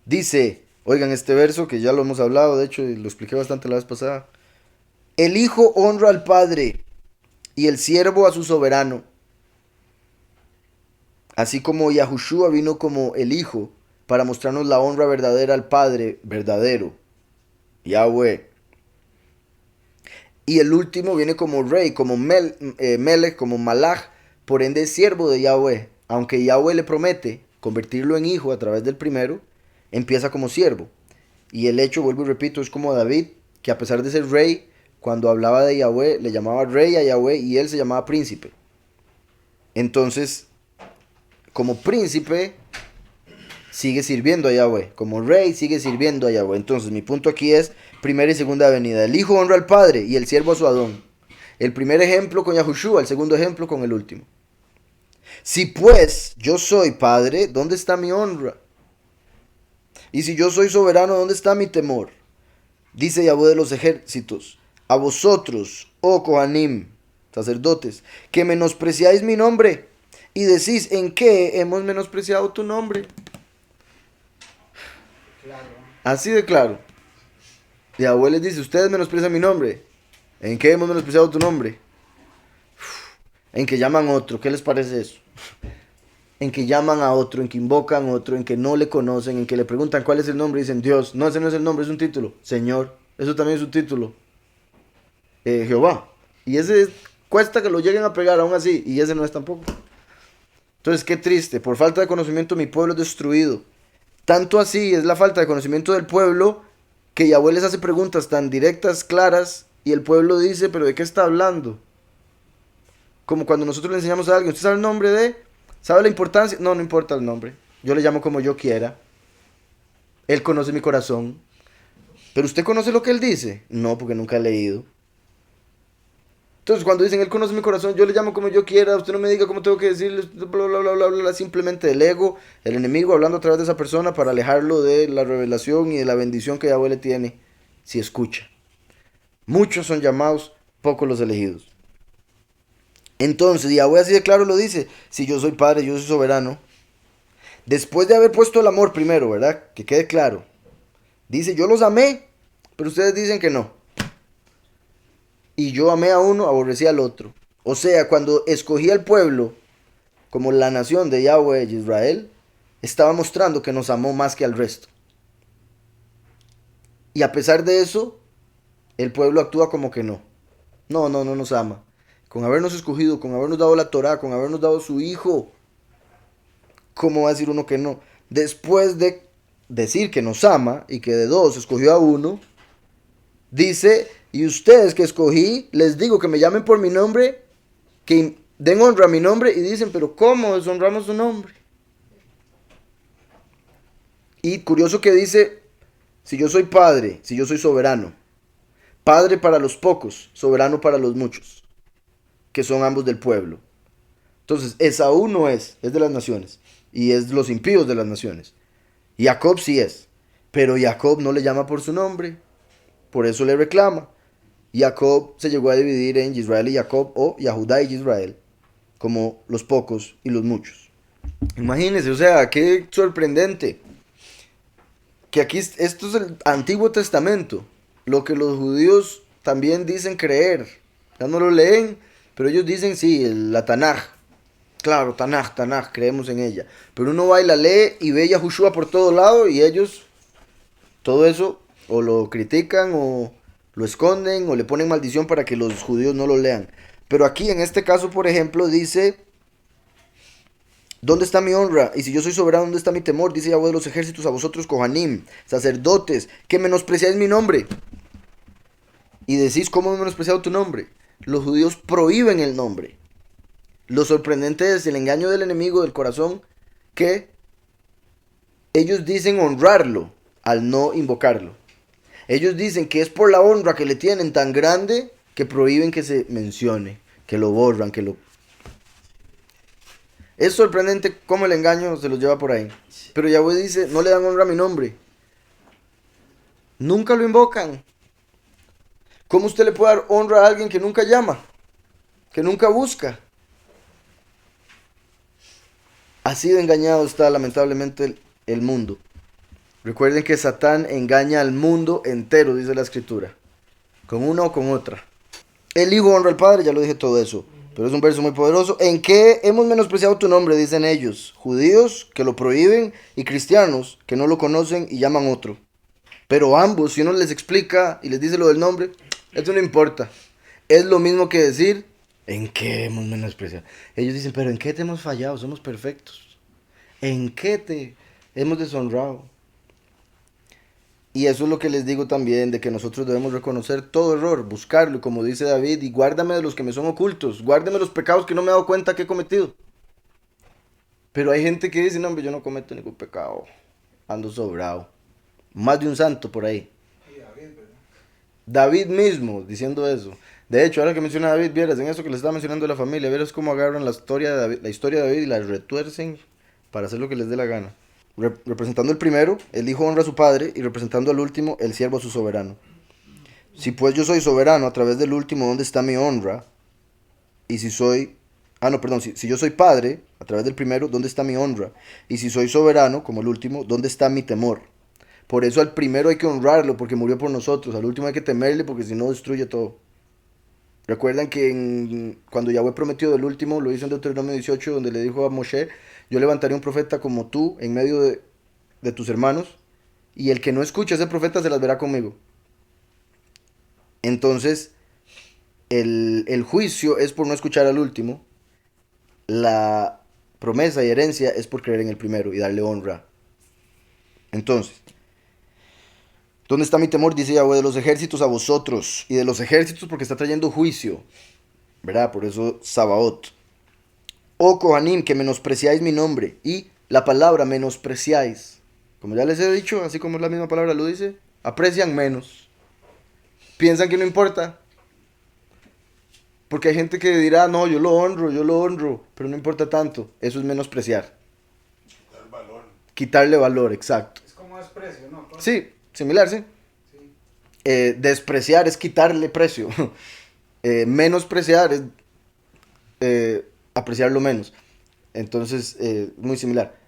Dice, oigan este verso que ya lo hemos hablado, de hecho, y lo expliqué bastante la vez pasada. El hijo honra al padre y el siervo a su soberano. Así como Yahushua vino como el hijo para mostrarnos la honra verdadera al padre verdadero, Yahweh. Y el último viene como rey, como Melech, como Malach, por ende es siervo de Yahweh. Aunque Yahweh le promete convertirlo en hijo a través del primero, empieza como siervo. Y el hecho, vuelvo y repito, es como David, que a pesar de ser rey, cuando hablaba de Yahweh, le llamaba rey a Yahweh y él se llamaba príncipe. Entonces, como príncipe, sigue sirviendo a Yahweh. Como rey, sigue sirviendo a Yahweh. Entonces, mi punto aquí es primera y segunda venida. El hijo honra al padre y el siervo a su Adón. El primer ejemplo con Yahushua, el segundo ejemplo con el último. Si pues yo soy padre, ¿dónde está mi honra? Y si yo soy soberano, ¿dónde está mi temor? Dice Yahweh de los ejércitos, a vosotros, oh Kohanim, sacerdotes, que menospreciáis mi nombre y decís, ¿en qué hemos menospreciado tu nombre? Claro. Así de claro. Yahweh les dice, ustedes menosprecian mi nombre. ¿En qué hemos menospreciado tu nombre? En que llaman a otro, ¿qué les parece eso? En que llaman a otro, en que invocan a otro, en que no le conocen, en que le preguntan cuál es el nombre y dicen Dios. No, ese no es el nombre, es un título. Señor, eso también es un título. Jehová. Y ese cuesta que lo lleguen a pegar aún así, y ese no es tampoco. Entonces, qué triste, por falta de conocimiento mi pueblo es destruido. Tanto así es la falta de conocimiento del pueblo que Yahweh les hace preguntas tan directas, claras, y el pueblo dice, pero ¿de qué está hablando? Como cuando nosotros le enseñamos a alguien, ¿usted sabe el nombre de? ¿Sabe la importancia? No, no importa el nombre. Yo le llamo como yo quiera. Él conoce mi corazón. ¿Pero usted conoce lo que él dice? No, porque nunca he leído. Entonces, cuando dicen, él conoce mi corazón, yo le llamo como yo quiera, usted no me diga cómo tengo que decirle, bla, bla, bla, bla, bla, bla, simplemente el ego, el enemigo hablando a través de esa persona para alejarlo de la revelación y de la bendición que Yahweh le tiene, si escucha. Muchos son llamados, pocos los elegidos. Entonces, Yahweh así de claro lo dice, si yo soy padre, yo soy soberano. Después de haber puesto el amor primero, ¿verdad? Que quede claro. Dice, yo los amé, pero ustedes dicen que no. Y yo amé a uno, aborrecí al otro. O sea, cuando escogí al pueblo como la nación de Yahweh y Israel, estaba mostrando que nos amó más que al resto. Y a pesar de eso, el pueblo actúa como que no. No, no, no nos ama. Con habernos escogido, con habernos dado la Torah, con habernos dado su hijo, ¿cómo va a decir uno que no? después de decir que nos ama y que de dos escogió a uno, dice, y ustedes que escogí, les digo que me llamen por mi nombre, que den honra a mi nombre, y dicen, pero ¿cómo deshonramos su nombre? Y curioso que dice, si yo soy padre, si yo soy soberano, padre para los pocos, soberano para los muchos, que son ambos del pueblo. Entonces, Esaú no es de las naciones, y es de los impíos de las naciones. Jacob sí es, pero Jacob no le llama por su nombre, por eso le reclama. Jacob se llegó a dividir en Israel y Jacob, o Yahudá y Israel, como los pocos y los muchos. Imagínense, o sea, qué sorprendente. Que aquí, esto es el Antiguo Testamento, lo que los judíos también dicen creer. Ya no lo leen, pero ellos dicen sí, la Tanaj. Claro, Tanaj, creemos en ella. Pero uno va y la lee y ve Yahushua por todo lado y ellos todo eso o lo critican o lo esconden o le ponen maldición para que los judíos no lo lean. Pero aquí en este caso, por ejemplo, dice, ¿dónde está mi honra? Y si yo soy soberano, ¿dónde está mi temor? Dice Yahweh de los ejércitos a vosotros, Kohanim, sacerdotes, que menospreciáis mi nombre. Y decís, ¿cómo he menospreciado tu nombre? Los judíos prohíben el nombre. Lo sorprendente es el engaño del enemigo del corazón, que ellos dicen honrarlo al no invocarlo. Ellos dicen que es por la honra que le tienen tan grande que prohíben que se mencione, que lo borran, que lo... Es sorprendente cómo el engaño se los lleva por ahí. Pero Yahweh dice, no le dan honra a mi nombre. Nunca lo invocan. ¿Cómo usted le puede dar honra a alguien que nunca llama? Que nunca busca. Así de engañado está lamentablemente el mundo. Recuerden que Satán engaña al mundo entero, dice la escritura. Con una o con otra. El hijo honra al padre, ya lo dije todo eso. Pero es un verso muy poderoso. ¿En qué hemos menospreciado tu nombre? Dicen ellos. Judíos que lo prohíben y cristianos que no lo conocen y llaman otro. Pero ambos, si uno les explica y les dice lo del nombre, eso no importa. Es lo mismo que decir, ¿en qué hemos menospreciado? Ellos dicen, pero ¿en qué te hemos fallado? Somos perfectos. ¿En qué te hemos deshonrado? Y eso es lo que les digo también, de que nosotros debemos reconocer todo error, buscarlo, como dice David, y guárdame de los que me son ocultos, guárdame los pecados que no me he dado cuenta que he cometido. Pero hay gente que dice, no, hombre, yo no cometo ningún pecado, ando sobrado. Más de un santo por ahí. David mismo diciendo eso. De hecho, ahora que menciona a David, vieras, en eso que le estaba mencionando de la familia, vieras cómo agarran la historia de David y la retuercen para hacer lo que les dé la gana. Representando el primero, el hijo honra a su padre, y representando al último, el siervo a su soberano. Si pues yo soy soberano a través del último, ¿dónde está mi honra? Y si soy... Ah, no, perdón, si yo soy padre, a través del primero, ¿dónde está mi honra? Y si soy soberano, como el último, ¿dónde está mi temor? Por eso al primero hay que honrarlo, porque murió por nosotros. Al último hay que temerle, porque si no destruye todo. Recuerdan que cuando Yahweh prometió del último, lo hizo en Deuteronomio 18, donde le dijo a Moshe, yo levantaré un profeta como tú en medio de tus hermanos, y el que no escuche a ese profeta se las verá conmigo. Entonces, el juicio es por no escuchar al último, la promesa y herencia es por creer en el primero y darle honra. Entonces, ¿dónde está mi temor? Dice Yahweh de los ejércitos a vosotros, y de los ejércitos porque está trayendo juicio, ¿verdad? Por eso Sabaoth. Oh Kohanim, que menospreciáis mi nombre. Y la palabra menospreciáis, como ya les he dicho, así como la misma palabra lo dice, aprecian menos. Piensan que no importa. Porque hay gente que dirá, no, yo lo honro, pero no importa tanto. Eso es menospreciar. Quitar valor. Quitarle valor, exacto. Es como desprecio, ¿no? Sí, similar, sí. Sí. Despreciar es quitarle precio. Menospreciar es apreciarlo menos. Entonces, muy similar.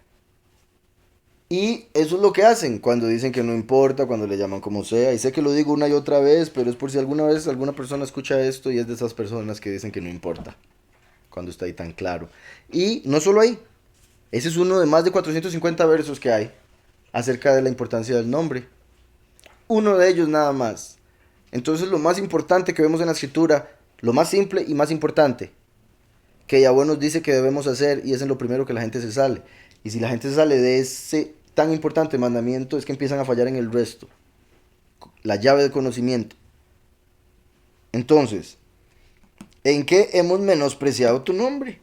Y eso es lo que hacen cuando dicen que no importa, cuando le llaman como sea. Y sé que lo digo una y otra vez, pero es por si alguna vez alguna persona escucha esto y es de esas personas que dicen que no importa, cuando está ahí tan claro. Y no solo ahí. Ese es uno de más de 450 versos que hay acerca de la importancia del nombre. Uno de ellos nada más. Entonces lo más importante que vemos en la escritura, lo más simple y más importante, que Yahweh nos dice que debemos hacer, y es en lo primero que la gente se sale, Y si la gente se sale de ese tan importante mandamiento, es que empiezan a fallar en el resto. La llave del conocimiento. Entonces, ¿en qué hemos menospreciado tu nombre?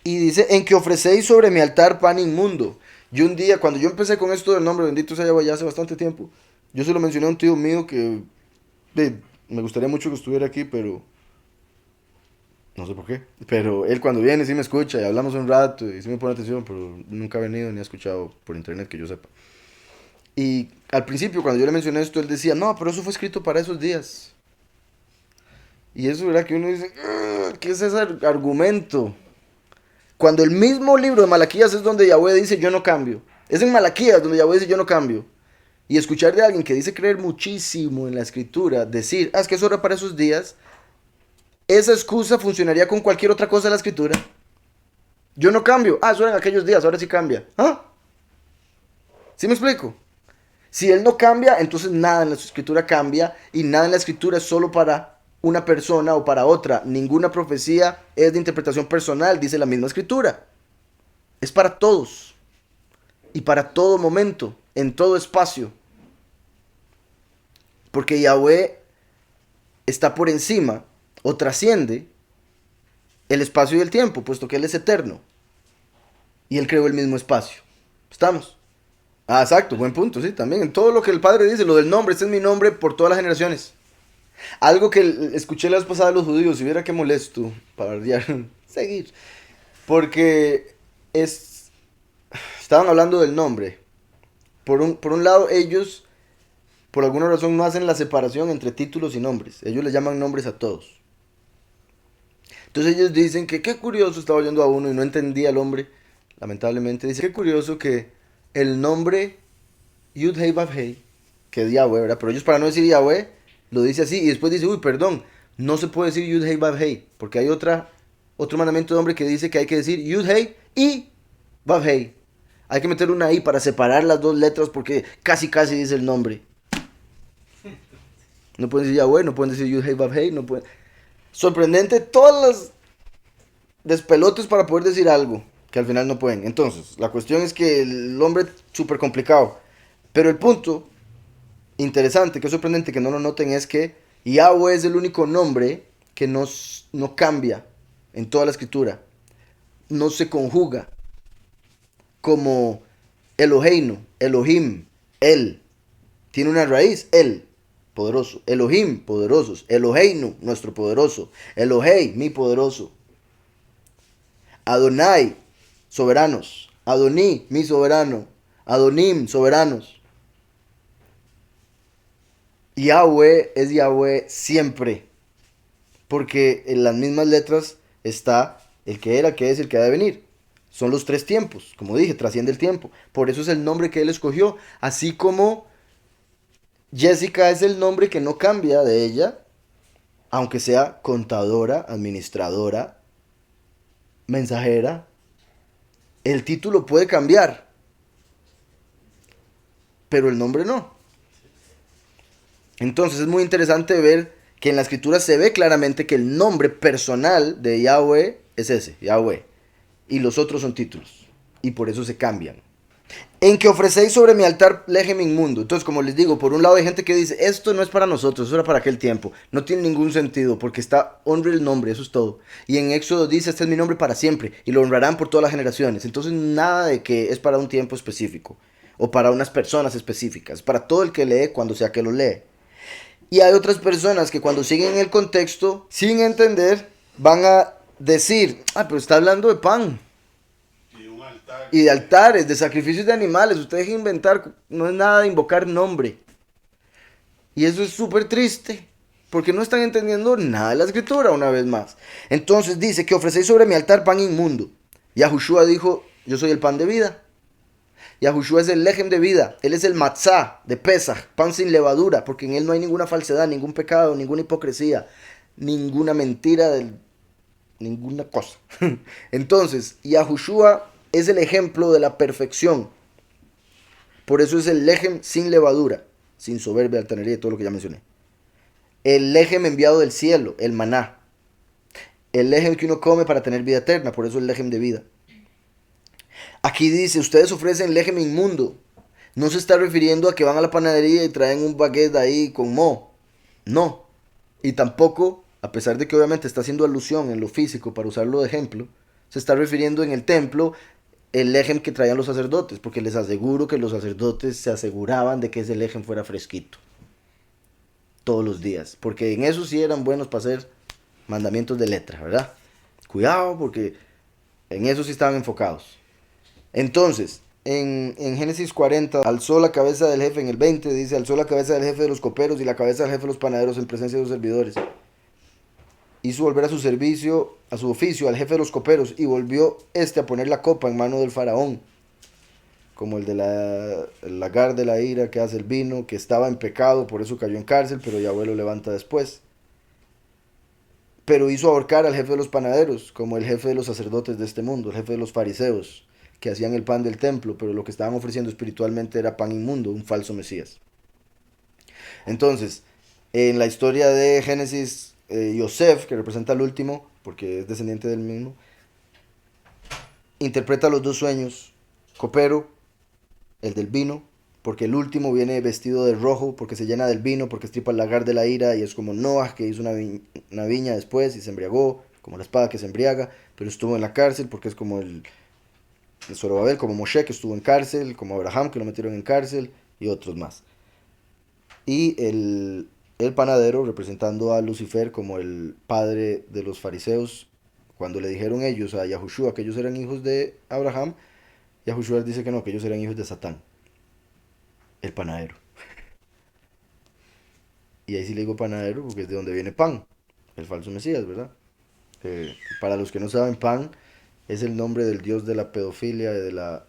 Y dice, en que ofrecéis sobre mi altar pan inmundo. Yo un día, cuando yo empecé con esto del nombre, bendito sea ya hace bastante tiempo, yo se lo mencioné a un tío mío que me gustaría mucho que estuviera aquí, pero no sé por qué. Pero él cuando viene sí me escucha y hablamos un rato y sí me pone atención, pero nunca ha venido ni ha escuchado por internet que yo sepa. Y al principio, cuando yo le mencioné esto, él decía, no, pero eso fue escrito para esos días. Y eso era que uno dice, ¿qué es ese argumento? Cuando el mismo libro de Malaquías es donde Yahweh dice yo no cambio. Es en Malaquías donde Yahweh dice yo no cambio. Y escuchar de alguien que dice creer muchísimo en la escritura, decir, es que eso era para esos días, esa excusa funcionaría con cualquier otra cosa de la escritura. Yo no cambio. Eso era en aquellos días, ahora sí cambia. ¿Sí me explico? Si él no cambia, entonces nada en la escritura cambia y nada en la escritura es solo para una persona o para otra. Ninguna profecía es de interpretación personal, dice la misma escritura. Es para todos y para todo momento, en todo espacio. Porque Yahweh está por encima o trasciende el espacio y el tiempo, puesto que Él es eterno. Y Él creó el mismo espacio. ¿Estamos? Exacto, buen punto, sí, también. En todo lo que el Padre dice, lo del nombre, este es mi nombre por todas las generaciones. Algo que escuché la vez pasada de los judíos, y viera qué molesto, para seguir. Porque estaban hablando del nombre. Por un lado, ellos, por alguna razón, no hacen la separación entre títulos y nombres. Ellos le llaman nombres a todos. Entonces ellos dicen que qué curioso, estaba oyendo a uno y no entendía el hombre, lamentablemente. Dice, qué curioso que el nombre Yud Hei Vav Hei, que es Yahweh, ¿verdad? Pero ellos para no decir Yahweh, lo dice así y después dice, uy, perdón, no se puede decir Yud Hei Vav Hei, porque hay otro mandamiento de hombre que dice que hay que decir Yud Hei y Vav Hei. Hay que meter una I para separar las dos letras porque casi dice el nombre. No pueden decir Yahweh, no pueden decir Yud Hei Vav Hei, no pueden... Sorprendente todas las despelotes para poder decir algo que al final no pueden. Entonces, la cuestión es que el hombre es súper complicado. Pero el punto interesante, que es sorprendente que no lo noten, es que Yahweh es el único nombre que no cambia en toda la escritura. No se conjuga como Eloheinu, Elohim, Él. Tiene una raíz, Él, poderoso. Elohim, poderosos. Eloheinu, nuestro poderoso. Elohei, mi poderoso. Adonai, soberanos. Adoní, mi soberano. Adonim, soberanos. Yahweh es Yahweh siempre. Porque en las mismas letras está el que era, que es, el que ha de venir. Son los tres tiempos. Como dije, trasciende el tiempo. Por eso es el nombre que él escogió. Así como Jessica es el nombre que no cambia de ella. Aunque sea contadora, administradora, mensajera. El título puede cambiar. Pero el nombre no. Entonces es muy interesante ver que en la escritura se ve claramente que el nombre personal de Yahweh es ese, Yahweh. Y los otros son títulos. Y por eso se cambian. En que ofrecéis sobre mi altar lejem inmundo. Entonces, como les digo, por un lado hay gente que dice, esto no es para nosotros, eso era para aquel tiempo. No tiene ningún sentido porque está, honre el nombre, eso es todo. Y en Éxodo dice, este es mi nombre para siempre. Y lo honrarán por todas las generaciones. Entonces, nada de que es para un tiempo específico. O para unas personas específicas. Para todo el que lee cuando sea que lo lee. Y hay otras personas que cuando siguen el contexto, sin entender, van a decir, pero está hablando de pan. Y un altar. Y de altares, de sacrificios de animales. Usted deja inventar, no es nada de invocar nombre. Y eso es súper triste, porque no están entendiendo nada de la escritura una vez más. Entonces dice que ofrecéis sobre mi altar pan inmundo. Yahushua dijo, yo soy el pan de vida. Yahushua es el lejem de vida. Él es el matzá de Pesach, pan sin levadura, porque en él no hay ninguna falsedad, ningún pecado, ninguna hipocresía, ninguna mentira, ninguna cosa. Entonces, Yahushua es el ejemplo de la perfección. Por eso es el lejem sin levadura, sin soberbia, altanería y todo lo que ya mencioné. El lejem enviado del cielo, el maná. El lejem que uno come para tener vida eterna, por eso el lejem de vida. Aquí dice, ustedes ofrecen lejem inmundo. No se está refiriendo a que van a la panadería y traen un baguette ahí con mo. No. Y tampoco, a pesar de que obviamente está haciendo alusión en lo físico para usarlo de ejemplo, se está refiriendo en el templo el lejem que traían los sacerdotes, porque les aseguro que los sacerdotes se aseguraban de que ese lejem fuera fresquito todos los días, porque en eso sí eran buenos para hacer mandamientos de letra, ¿verdad? Cuidado, porque en eso sí estaban enfocados. Entonces, en Génesis 40, alzó la cabeza del jefe, en el 20 dice, alzó la cabeza del jefe de los coperos y la cabeza del jefe de los panaderos en presencia de los servidores. Hizo volver a su servicio, a su oficio, al jefe de los coperos, y volvió a poner la copa en mano del faraón, como el lagar de la ira que hace el vino, que estaba en pecado, por eso cayó en cárcel, pero Yahweh lo levanta después. Pero hizo ahorcar al jefe de los panaderos, como el jefe de los sacerdotes de este mundo, el jefe de los fariseos, que hacían el pan del templo, pero lo que estaban ofreciendo espiritualmente era pan inmundo, un falso Mesías. Entonces, en la historia de Génesis, Yosef, que representa al último, porque es descendiente del mismo, interpreta los dos sueños, copero, el del vino, porque el último viene vestido de rojo, porque se llena del vino, porque estripa el lagar de la ira, y es como Noah, que hizo una viña después y se embriagó, como la espada que se embriaga, pero estuvo en la cárcel, porque es como el Zorobabel, como Moshe, que estuvo en cárcel, como Abraham, que lo metieron en cárcel, y otros más. Y el panadero, representando a Lucifer como el padre de los fariseos, cuando le dijeron ellos a Yahushua que ellos eran hijos de Abraham, Yahushua dice que no, que ellos eran hijos de Satán, el panadero. Y ahí sí le digo panadero porque es de donde viene pan, el falso Mesías, ¿verdad? Para los que no saben, Pan es el nombre del dios de la pedofilia, de la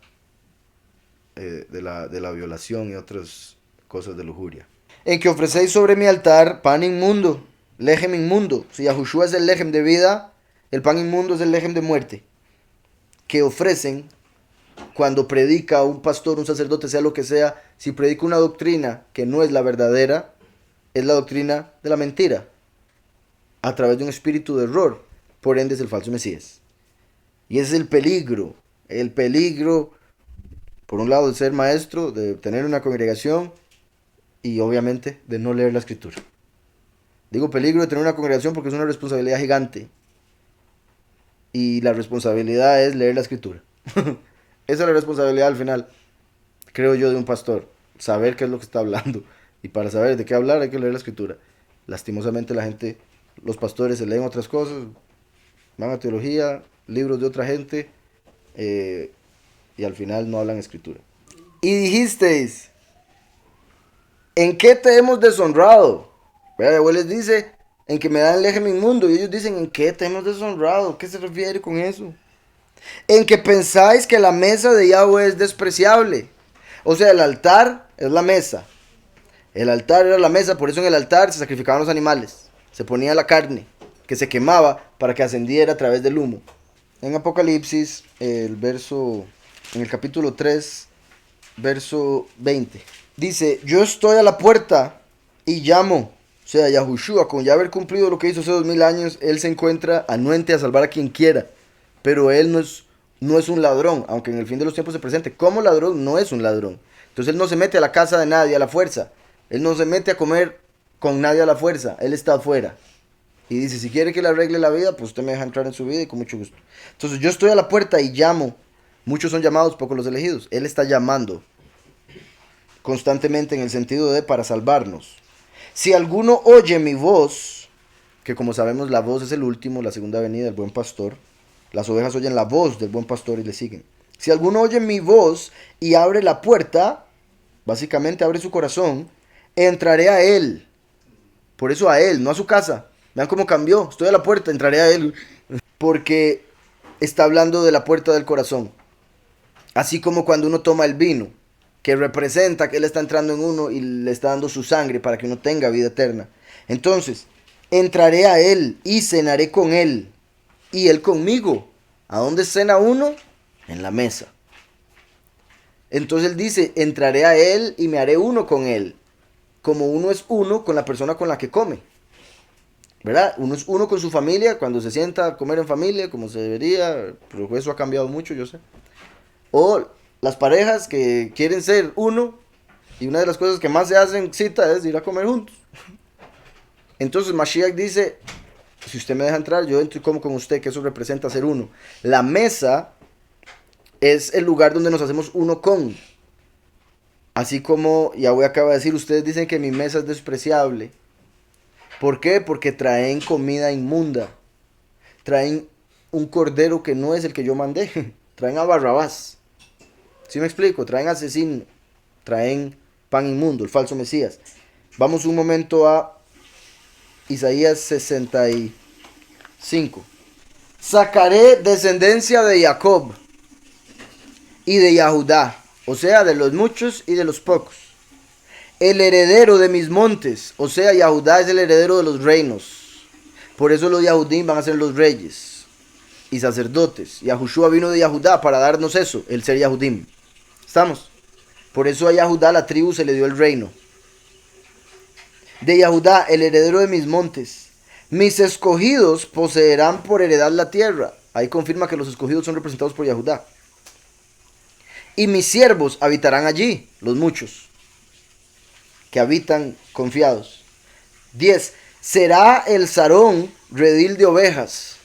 violación y otras cosas de lujuria. En que ofrecéis sobre mi altar pan inmundo, lejem inmundo. Si Yahushua es el lejem de vida, el pan inmundo es el lejem de muerte. Que ofrecen cuando predica un pastor, un sacerdote, sea lo que sea, si predica una doctrina que no es la verdadera, es la doctrina de la mentira, a través de un espíritu de error. Por ende es el falso Mesías. Y ese es el peligro, por un lado, de ser maestro, de tener una congregación y obviamente de no leer la escritura. Digo peligro de tener una congregación porque es una responsabilidad gigante. Y la responsabilidad es leer la escritura. Esa es la responsabilidad al final, creo yo, de un pastor. Saber qué es lo que está hablando. Y para saber de qué hablar hay que leer la escritura. Lastimosamente la gente, los pastores se leen otras cosas, van a teología, libros de otra gente, y al final no hablan escritura. Y dijisteis, ¿en qué te hemos deshonrado? Yahweh les dice, en que me dan lejem inmundo. Y ellos dicen, ¿en qué te hemos deshonrado? ¿Qué se refiere con eso? En que pensáis que la mesa de Yahweh es despreciable. O sea, el altar es la mesa. El altar era la mesa, por eso en el altar se sacrificaban los animales. Se ponía la carne, que se quemaba para que ascendiera a través del humo. En Apocalipsis, en el capítulo 3, verso 20, dice, yo estoy a la puerta y llamo. O sea, Yahushua, con ya haber cumplido lo que hizo hace 2000 años, él se encuentra anuente a salvar a quien quiera. Pero él no es un ladrón, aunque en el fin de los tiempos se presente como ladrón, no es un ladrón. Entonces él no se mete a la casa de nadie a la fuerza. Él no se mete a comer con nadie a la fuerza. Él está afuera. Y dice, si quiere que le arregle la vida, pues usted me deja entrar en su vida y con mucho gusto. Entonces yo estoy a la puerta y llamo. Muchos son llamados, pocos los elegidos. Él está llamando constantemente en el sentido de para salvarnos. Si alguno oye mi voz, que como sabemos la voz es el último, la segunda venida del buen pastor. Las ovejas oyen la voz del buen pastor y le siguen. Si alguno oye mi voz y abre la puerta, básicamente abre su corazón, entraré a él. Por eso a él, no a su casa. Vean cómo cambió. Estoy a la puerta, entraré a él. Porque está hablando de la puerta del corazón. Así como cuando uno toma el vino, que representa que él está entrando en uno y le está dando su sangre para que uno tenga vida eterna. Entonces, entraré a él y cenaré con él. Y él conmigo. ¿A dónde cena uno? En la mesa. Entonces él dice, entraré a él y me haré uno con él. Como uno es uno con la persona con la que come. ¿Verdad? Uno es uno con su familia cuando se sienta a comer en familia, como se debería. Pero eso ha cambiado mucho, yo sé. O las parejas que quieren ser uno y una de las cosas que más se hacen cita es ir a comer juntos. Entonces Mashiach dice, si usted me deja entrar, yo entro y como con usted, que eso representa ser uno. La mesa es el lugar donde nos hacemos uno con. Así como Yahweh acaba de decir, ustedes dicen que mi mesa es despreciable. ¿Por qué? Porque traen comida inmunda. Traen un cordero que no es el que yo mandé. Traen a Barrabás. ¿Sí me explico? Traen asesino. Traen pan inmundo, el falso Mesías. Vamos un momento a Isaías 65. Sacaré descendencia de Jacob y de Yahudá, o sea, de los muchos y de los pocos. El heredero de mis montes, o sea, Yahudá es el heredero de los reinos. Por eso los Yahudim van a ser los reyes y sacerdotes. Yahushua vino de Yahudá para darnos eso, el ser Yahudim. ¿Estamos? Por eso a Yahudá la tribu se le dio el reino. De Yahudá, el heredero de mis montes. Mis escogidos poseerán por heredad la tierra. Ahí confirma que los escogidos son representados por Yahudá. Y mis siervos habitarán allí, los muchos, que habitan confiados. 10. Será el Sarón redil de ovejas,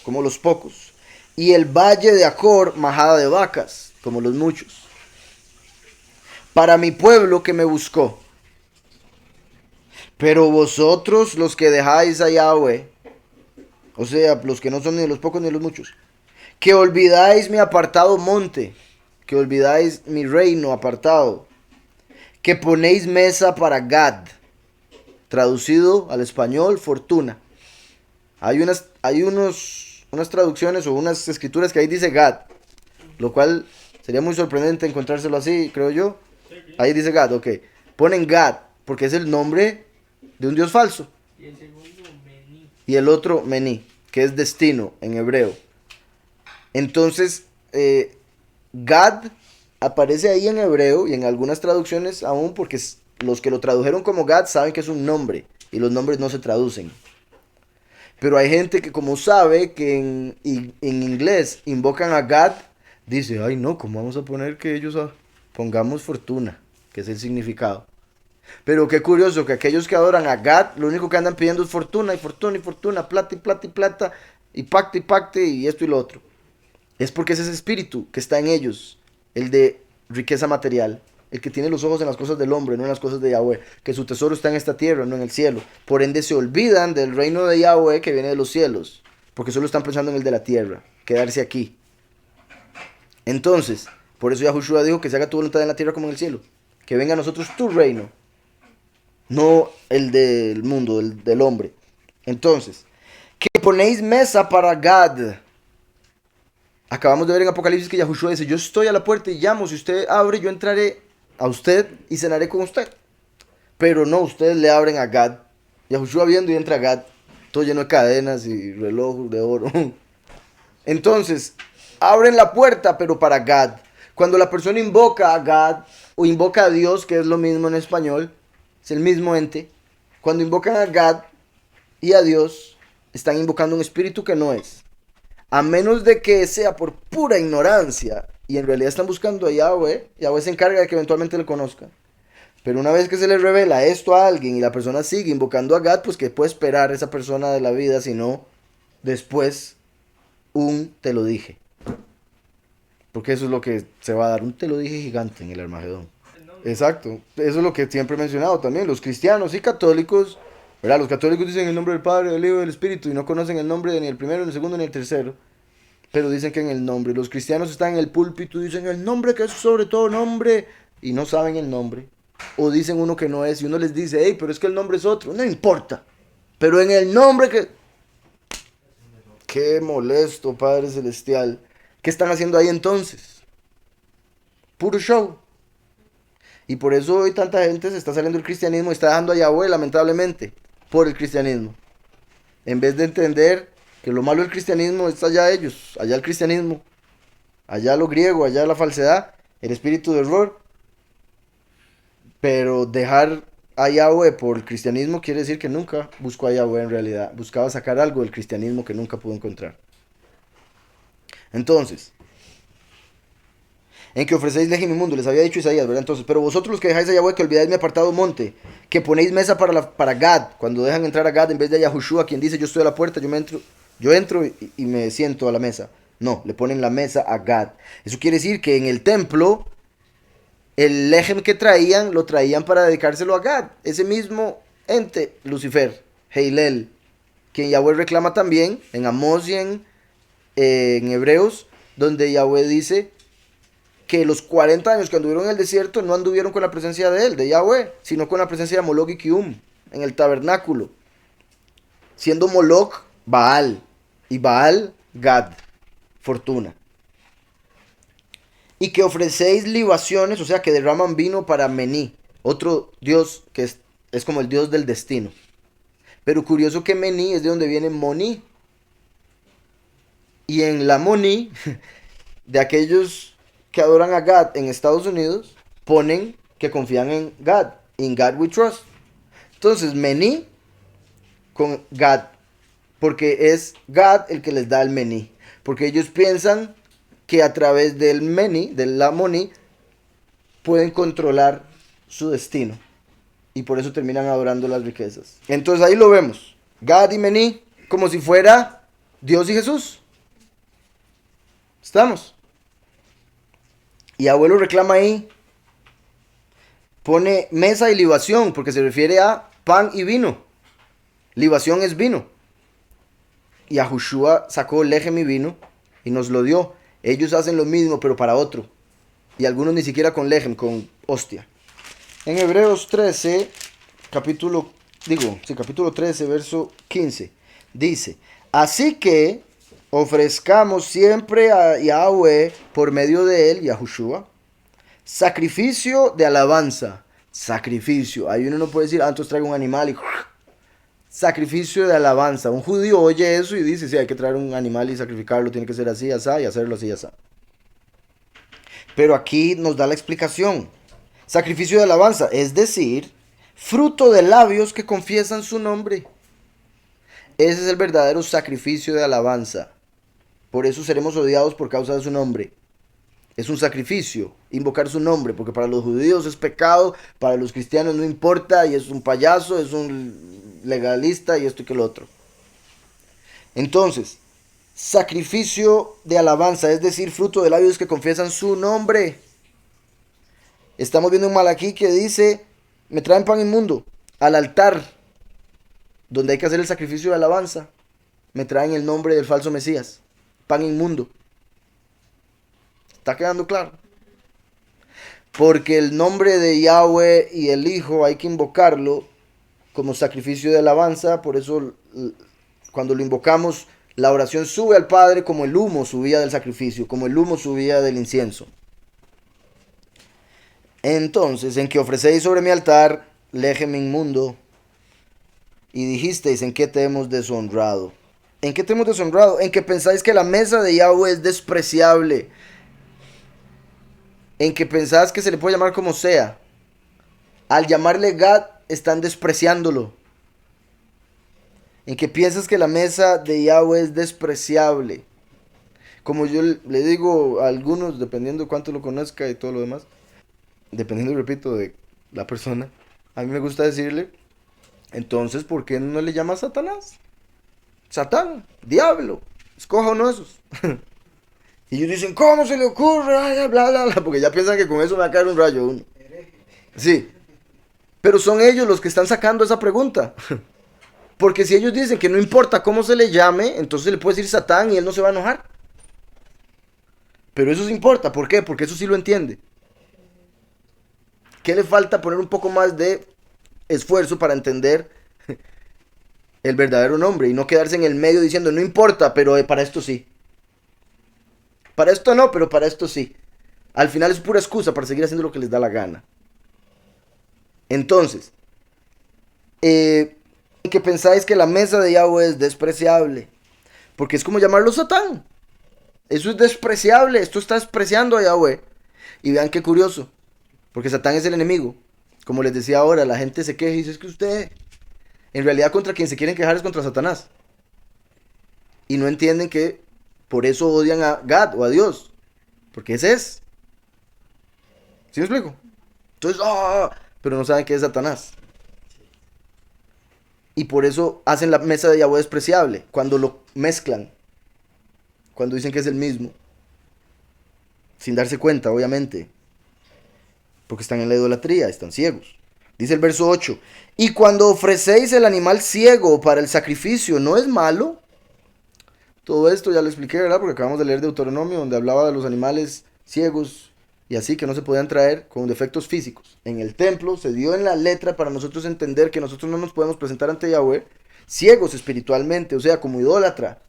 como los pocos, y el valle de Acor majada de vacas, como los muchos. Para mi pueblo que me buscó. Pero vosotros los que dejáis a Yahweh, o sea, los que no son ni los pocos ni los muchos, que olvidáis mi apartado monte, que olvidáis mi reino apartado, que ponéis mesa para Gad, traducido al español, fortuna. Hay unas traducciones o unas escrituras que ahí dice Gad, lo cual sería muy sorprendente encontrárselo así, creo yo. Ahí dice Gad, ok. Ponen Gad, porque es el nombre de un dios falso. Y el segundo, Mení. Y el otro, Mení, que es destino en hebreo. Entonces, Gad aparece ahí en hebreo y en algunas traducciones aún, porque los que lo tradujeron como Gad saben que es un nombre y los nombres no se traducen. Pero hay gente que como sabe que en inglés invocan a Gad, dice, ay no, ¿cómo vamos a poner que ellos pongamos fortuna? Que es el significado. Pero qué curioso que aquellos que adoran a Gad, lo único que andan pidiendo es fortuna y fortuna y fortuna, plata y plata y plata, y pacte y esto y lo otro. Es porque es ese espíritu que está en ellos, el de riqueza material, el que tiene los ojos en las cosas del hombre, no en las cosas de Yahweh, que su tesoro está en esta tierra, no en el cielo. Por ende se olvidan del reino de Yahweh que viene de los cielos, porque solo están pensando en el de la tierra, quedarse aquí. Entonces, por eso Yahushua dijo que se haga tu voluntad en la tierra como en el cielo, que venga a nosotros tu reino, no el del mundo, del hombre. Entonces, que ponéis mesa para Gad. Acabamos de ver en Apocalipsis que Yahushua dice, yo estoy a la puerta y llamo, si usted abre, yo entraré a usted y cenaré con usted. Pero no, ustedes le abren a Gad. Yahushua viendo y entra a Gad, todo lleno de cadenas y relojes de oro. Entonces, abren la puerta, pero para Gad. Cuando la persona invoca a Gad, o invoca a Dios, que es lo mismo en español, es el mismo ente. Cuando invocan a Gad y a Dios, están invocando un espíritu que no es. A menos de que sea por pura ignorancia y en realidad están buscando a Yahweh, Yahweh se encarga de que eventualmente le conozcan. Pero una vez que se le revela esto a alguien y la persona sigue invocando a Gad, pues que puede esperar esa persona de la vida, si no, después te lo dije. Porque eso es lo que se va a dar, un te lo dije gigante en el Armagedón. Exacto, eso es lo que siempre he mencionado también, los cristianos y católicos, ¿verdad? Los católicos dicen el nombre del Padre, del Hijo y del Espíritu y no conocen el nombre de ni el primero, ni el segundo, ni el tercero, pero dicen que en el nombre. Los cristianos están en el púlpito y dicen el nombre que es sobre todo nombre y no saben el nombre. O dicen uno que no es y uno les dice, hey, pero es que el nombre es otro, no importa, pero en el nombre que... Qué molesto, Padre Celestial. ¿Qué están haciendo ahí entonces? Puro show. Y por eso hoy tanta gente se está saliendo del cristianismo y está dejando a Yahweh, lamentablemente, por el cristianismo. En vez de entender que lo malo del cristianismo está allá ellos, allá el cristianismo, allá lo griego, allá la falsedad, el espíritu de error. Pero dejar a Yahweh por el cristianismo quiere decir que nunca buscó a Yahweh en realidad. Buscaba sacar algo del cristianismo que nunca pudo encontrar. Entonces, en que ofrecéis lejem inmundo, les había dicho Isaías, ¿verdad? Entonces, pero vosotros los que dejáis a Yahweh, que olvidáis mi apartado monte, que ponéis mesa para Gad, cuando dejan entrar a Gad en vez de a Yahushua, quien dice yo estoy a la puerta, yo entro y me siento a la mesa. No, le ponen la mesa a Gad. Eso quiere decir que en el templo, el lejem que traían, lo traían para dedicárselo a Gad, ese mismo ente, Lucifer, Heilel, quien Yahweh reclama también en Amós y en Hebreos, donde Yahweh dice que los 40 años que anduvieron en el desierto no anduvieron con la presencia de él, de Yahweh, sino con la presencia de Moloch y Kium, en el tabernáculo. Siendo Moloch Baal y Baal Gad, fortuna. Y que ofrecéis libaciones, o sea, que derraman vino para Mení, otro dios que es como el dios del destino. Pero curioso que Mení es de donde viene Moní. Y en la Moní, de aquellos que adoran a Gad en Estados Unidos, ponen que confían en Gad. In God we trust. Entonces, Mení con Gad. Porque es Gad el que les da el Mení. Porque ellos piensan que a través del Mení, de la Moní, pueden controlar su destino. Y por eso terminan adorando las riquezas. Entonces ahí lo vemos. Gad y Mení, como si fuera Dios y Jesús. ¿Estamos? Y abuelo reclama ahí. Pone mesa y libación, porque se refiere a pan y vino. Libación es vino. Y Yahushua sacó lejem y vino y nos lo dio. Ellos hacen lo mismo, pero para otro. Y algunos ni siquiera con lejem, con hostia. En Hebreos 13, capítulo 13, verso 15, dice, así que ofrezcamos siempre a Yahweh por medio de él, Yahushua, sacrificio de alabanza. Sacrificio. Ahí uno no puede decir, entonces traigo un animal y... Sacrificio de alabanza. Un judío oye eso y dice, sí, hay que traer un animal y sacrificarlo, tiene que ser así, así, y hacerlo así, así. Pero aquí nos da la explicación. Sacrificio de alabanza, es decir, fruto de labios que confiesan su nombre. Ese es el verdadero sacrificio de alabanza. Por eso seremos odiados por causa de su nombre. Es un sacrificio invocar su nombre, porque para los judíos es pecado, para los cristianos no importa, y es un payaso, es un legalista y esto y que lo otro. Entonces, sacrificio de alabanza, es decir, fruto de labios que confiesan su nombre. Estamos viendo en Malaquí que dice, me traen pan inmundo al altar, donde hay que hacer el sacrificio de alabanza. Me traen el nombre del falso Mesías, pan inmundo. ¿Está quedando claro? Porque el nombre de Yahweh y el Hijo hay que invocarlo como sacrificio de alabanza. Por eso cuando lo invocamos, la oración sube al Padre como el humo subía del sacrificio, como el humo subía del incienso. Entonces, en que ofrecéis sobre mi altar lejem inmundo, y dijisteis, ¿en qué te hemos deshonrado? ¿En qué te hemos deshonrado? En que pensáis que la mesa de Yahweh es despreciable. En que pensás que se le puede llamar como sea. Al llamarle Gad, están despreciándolo. En que piensas que la mesa de Yahweh es despreciable. Como yo le digo a algunos, dependiendo de cuánto lo conozca y todo lo demás, dependiendo, repito, de la persona, a mí me gusta decirle, entonces, ¿por qué no le llama Satanás? Satán, diablo, escoja uno de esos. Y ellos dicen, ¿cómo se le ocurre? Ay, bla, bla, bla, porque ya piensan que con eso me va a caer un rayo uno. Sí, pero son ellos los que están sacando esa pregunta. Porque si ellos dicen que no importa cómo se le llame, entonces le puede decir Satán y él no se va a enojar. Pero eso sí importa, ¿por qué? Porque eso sí lo entiende. ¿Qué le falta? Poner un poco más de esfuerzo para entender el verdadero nombre y no quedarse en el medio diciendo, no importa, pero para esto sí. Para esto no, pero para esto sí. Al final es pura excusa para seguir haciendo lo que les da la gana. Entonces, que pensáis que la mesa de Yahweh es despreciable, porque es como llamarlo Satán. Eso es despreciable, esto está despreciando a Yahweh. Y vean qué curioso, porque Satán es el enemigo. Como les decía ahora, la gente se queja y dice, es que usted, en realidad contra quien se quieren quejar es contra Satanás. Y no entienden que por eso odian a Gad o a Dios, porque ese es. ¿Sí me explico? Entonces, pero no saben que es Satanás. Y por eso hacen la mesa de Yahweh despreciable. Cuando lo mezclan. Cuando dicen que es el mismo. Sin darse cuenta, obviamente. Porque están en la idolatría, están ciegos. Dice el verso 8. Y cuando ofrecéis el animal ciego para el sacrificio, ¿no es malo? Todo esto ya lo expliqué, ¿verdad? Porque acabamos de leer Deuteronomio, donde hablaba de los animales ciegos y así que no se podían traer con defectos físicos. En el templo se dio en la letra para nosotros entender que nosotros no nos podemos presentar ante Yahweh ciegos espiritualmente, o sea, como idólatra,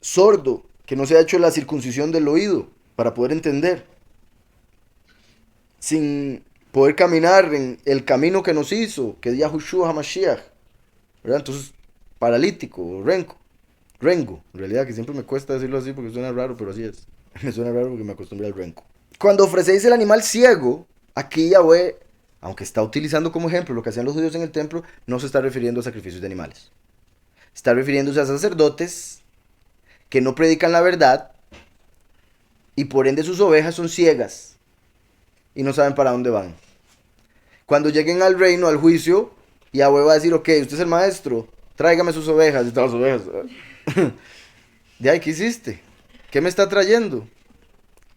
sordo, que no se ha hecho la circuncisión del oído para poder entender, sin poder caminar en el camino que nos hizo, que es Yahushua HaMashiach, ¿verdad? Entonces, paralítico, rengo, en realidad que siempre me cuesta decirlo así porque suena raro, pero así es. Me suena raro porque me acostumbré al renco. Cuando ofrecéis el animal ciego, aquí Yahweh, aunque está utilizando como ejemplo lo que hacían los judíos en el templo, no se está refiriendo a sacrificios de animales. Está refiriéndose a sacerdotes que no predican la verdad y por ende sus ovejas son ciegas y no saben para dónde van. Cuando lleguen al reino, al juicio, Yahweh va a decir, ok, usted es el maestro, tráigame sus ovejas y todas las ovejas. De ahí, ¿qué hiciste? ¿Qué me está trayendo?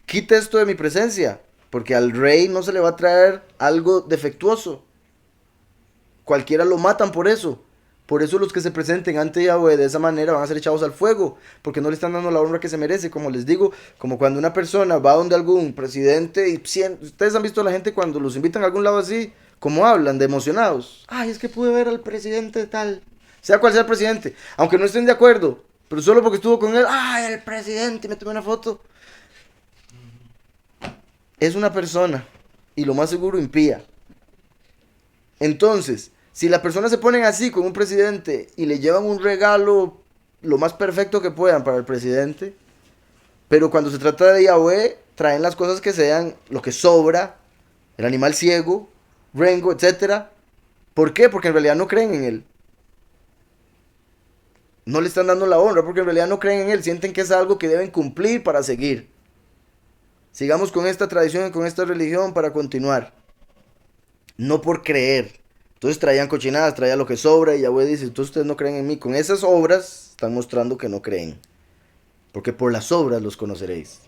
Quite esto de mi presencia, porque al rey no se le va a traer algo defectuoso. Cualquiera lo matan por eso. Por eso los que se presenten ante Yahweh de esa manera van a ser echados al fuego, porque no le están dando la honra que se merece, como les digo, como cuando una persona va donde algún presidente y ustedes han visto a la gente cuando los invitan a algún lado así, como hablan de emocionados. Ay, es que pude ver al presidente tal, sea cual sea el presidente, aunque no estén de acuerdo, pero solo porque estuvo con él, ay, el presidente, me tomé una foto. Es una persona y lo más seguro impía. Entonces, si las personas se ponen así con un presidente y le llevan un regalo lo más perfecto que puedan para el presidente, pero cuando se trata de Yahweh, traen las cosas que sean, lo que sobra, el animal ciego, rengo, etcétera. ¿Por qué? Porque en realidad no creen en él. No le están dando la honra porque en realidad no creen en él, sienten que es algo que deben cumplir para seguir. Sigamos con esta tradición y con esta religión para continuar. No por creer. Entonces traían cochinadas, traían lo que sobra y Yahweh dice, entonces ustedes no creen en mí. Con esas obras están mostrando que no creen. Porque por las obras los conoceréis.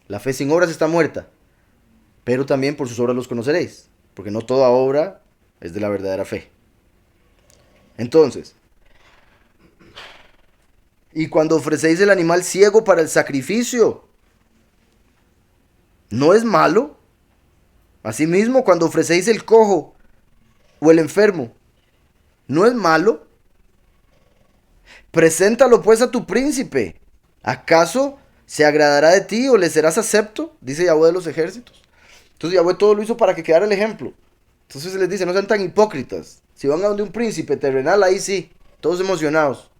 La fe sin obras está muerta. Pero también por sus obras los conoceréis. Porque no toda obra es de la verdadera fe. Entonces, y cuando ofrecéis el animal ciego para el sacrificio, ¿no es malo? Asimismo, cuando ofrecéis el cojo o el enfermo, ¿no es malo? Preséntalo pues a tu príncipe. ¿Acaso se agradará de ti o le serás acepto? Dice Yahweh de los ejércitos. Entonces Yahweh todo lo hizo para que quedara el ejemplo. Entonces se les dice, no sean tan hipócritas. Si van a donde un príncipe terrenal, ahí sí, todos emocionados.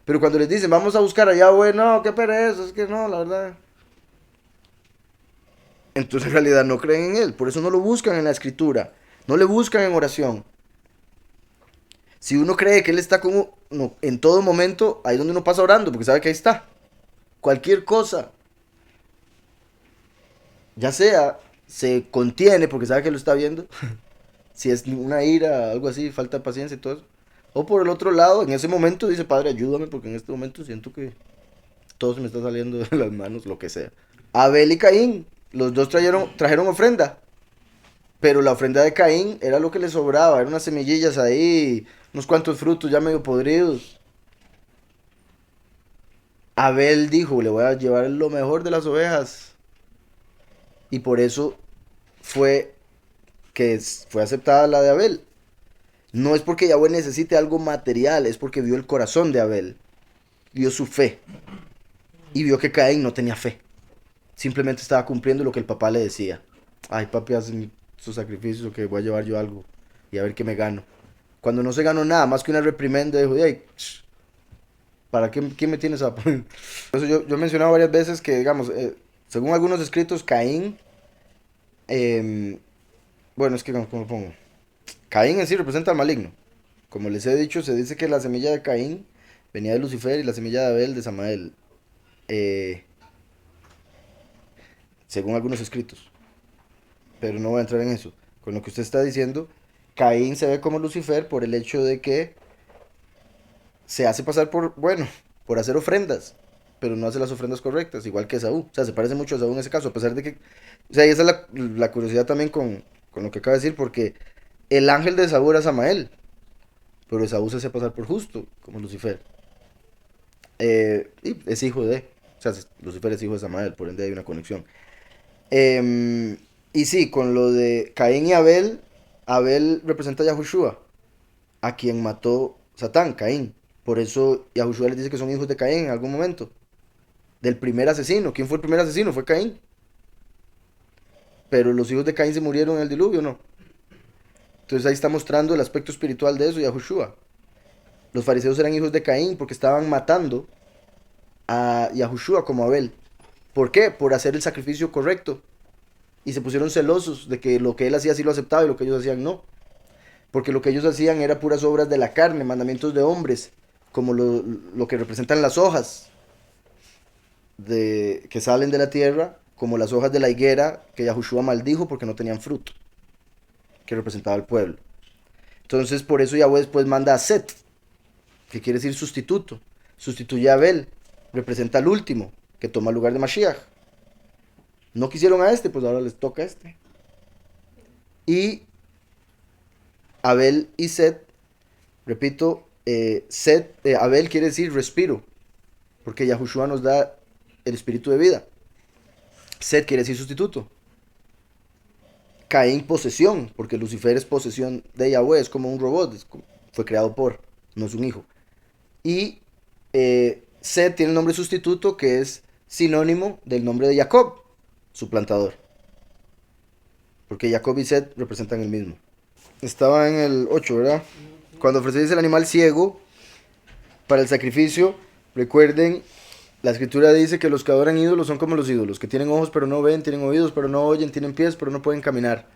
Pero cuando les dicen, vamos a buscar a Yahweh, no, qué pereza, es que no, la verdad. Entonces en realidad no creen en él. Por eso no lo buscan en la escritura. No le buscan en oración. Si uno cree que él está con uno en todo momento, ahí es donde uno pasa orando, porque sabe que ahí está. Cualquier cosa, ya sea, se contiene porque sabe que lo está viendo. Si es una ira, algo así, falta de paciencia y todo eso. O por el otro lado, en ese momento dice, Padre, ayúdame porque en este momento siento que todo se me está saliendo de las manos, lo que sea. Abel y Caín, los dos trajeron ofrenda. Pero la ofrenda de Caín era lo que le sobraba, eran unas semillillas ahí, unos cuantos frutos ya medio podridos. Abel dijo, le voy a llevar lo mejor de las ovejas. Y por eso fue fue aceptada la de Abel. No es porque Yahweh necesite algo material, es porque vio el corazón de Abel, vio su fe y vio que Caín no tenía fe. Simplemente estaba cumpliendo lo que el papá le decía. Ay, papi, haz su sacrificio que voy a llevar yo algo y a ver qué me gano. Cuando no se ganó nada más que una reprimenda, dijo, ay, ¿para qué me tienes a poner? Entonces yo he mencionado varias veces que, digamos, según algunos escritos, Caín, bueno, es que, ¿cómo lo pongo? Caín en sí representa al maligno. Como les he dicho, se dice que la semilla de Caín venía de Lucifer y la semilla de Abel de Samael. Eh, según algunos escritos. Pero no voy a entrar en eso. Con lo que usted está diciendo, Caín se ve como Lucifer por el hecho de que se hace pasar por, bueno, por hacer ofrendas, pero no hace las ofrendas correctas, igual que Esaú. O sea, se parece mucho a Esaú en ese caso, a pesar de que, o sea, y esa es la curiosidad también con lo que acaba de decir, porque el ángel de Esaú era Samael, pero Esaú se hace pasar por justo, como Lucifer. Y es hijo de, o sea, Lucifer es hijo de Samael, por ende hay una conexión. Y sí, con lo de Caín y Abel, Abel representa a Yahushua, a quien mató Satán, Caín. Por eso Yahushua les dice que son hijos de Caín en algún momento. Del primer asesino. ¿Quién fue el primer asesino? Fue Caín. Pero los hijos de Caín se murieron en el diluvio, ¿no? Entonces ahí está mostrando el aspecto espiritual de eso, Yahushua. Los fariseos eran hijos de Caín porque estaban matando a Yahushua como Abel. ¿Por qué? Por hacer el sacrificio correcto. Y se pusieron celosos de que lo que él hacía sí lo aceptaba y lo que ellos hacían no. Porque lo que ellos hacían era puras obras de la carne, mandamientos de hombres, como lo que representan las hojas que salen de la tierra, como las hojas de la higuera que Yahushua maldijo porque no tenían fruto, que representaba al pueblo. Entonces por eso Yahweh después manda a Set, que quiere decir sustituto. Sustituye a Abel, representa al último, que toma el lugar de Mashiach. No quisieron a este, pues ahora les toca a este. Y Abel y Set, repito, Abel quiere decir respiro, porque Yahushua nos da el espíritu de vida. Set quiere decir sustituto. Caín, posesión, porque Lucifer es posesión de Yahweh, es como un robot, fue creado por, no es un hijo. Y Set tiene el nombre sustituto que es sinónimo del nombre de Jacob, su plantador. Porque Jacob y Set representan el mismo. Estaba en el 8, ¿verdad? Cuando ofrecéis el animal ciego para el sacrificio, recuerden, la escritura dice que los que adoran ídolos son como los ídolos, que tienen ojos pero no ven, tienen oídos pero no oyen, tienen pies pero no pueden caminar.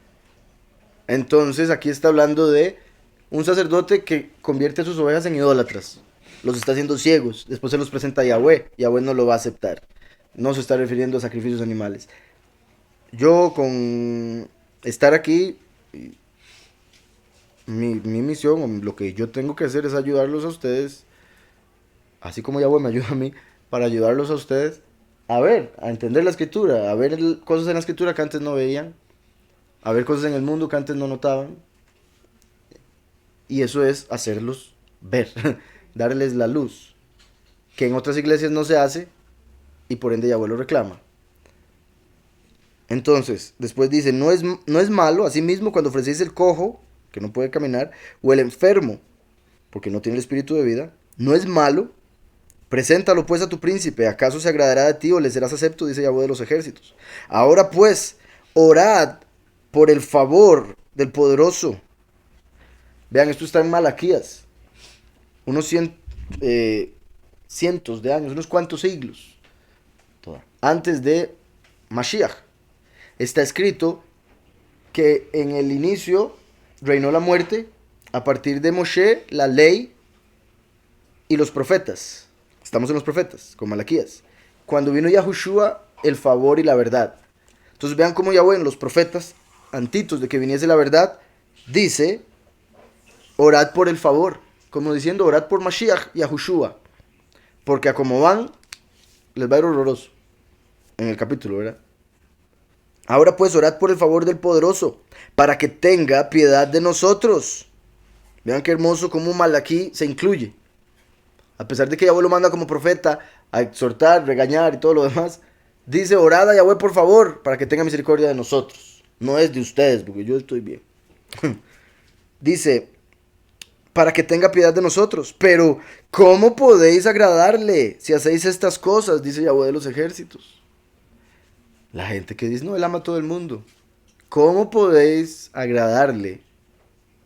Entonces aquí está hablando de un sacerdote que convierte a sus ovejas en idólatras. Los está haciendo ciegos, después se los presenta a Yahweh, Yahweh no lo va a aceptar. No se está refiriendo a sacrificios animales. Yo con estar aquí, mi misión, o lo que yo tengo que hacer es ayudarlos a ustedes, así como Yahweh me ayuda a mí, para ayudarlos a ustedes a ver, a entender la escritura, a ver cosas en la escritura que antes no veían, a ver cosas en el mundo que antes no notaban. Y eso es hacerlos ver, darles la luz, que en otras iglesias no se hace y por ende Yahweh lo reclama. Entonces, después dice, no es malo, asimismo, cuando ofrecéis el cojo, que no puede caminar, o el enfermo, porque no tiene el espíritu de vida, no es malo. Preséntalo pues a tu príncipe, ¿acaso se agradará de ti o le serás acepto? Dice Yahweh de los ejércitos. Ahora pues, orad por el favor del poderoso. Vean, esto está en Malaquías, unos cientos de años, unos cuantos siglos, antes de Mashiach. Está escrito que en el inicio reinó la muerte, a partir de Moshe, la ley y los profetas. Estamos en los profetas, con Malaquías. Cuando vino Yahushua, el favor y la verdad. Entonces vean cómo Yahweh en los profetas, antitos de que viniese la verdad, dice, orad por el favor. Como diciendo, orad por Mashiach y Yahushua. Porque a como van, les va a ir horroroso. En el capítulo, ¿verdad? Ahora pues orad por el favor del poderoso, para que tenga piedad de nosotros. Vean qué hermoso cómo Malaquí se incluye. A pesar de que Yahweh lo manda como profeta a exhortar, regañar y todo lo demás, dice, orad a Yahweh por favor, para que tenga misericordia de nosotros. No es de ustedes, porque yo estoy bien. Dice, para que tenga piedad de nosotros. Pero, ¿cómo podéis agradarle si hacéis estas cosas? Dice Yahweh de los ejércitos. La gente que dice, no, él ama a todo el mundo. ¿Cómo podéis agradarle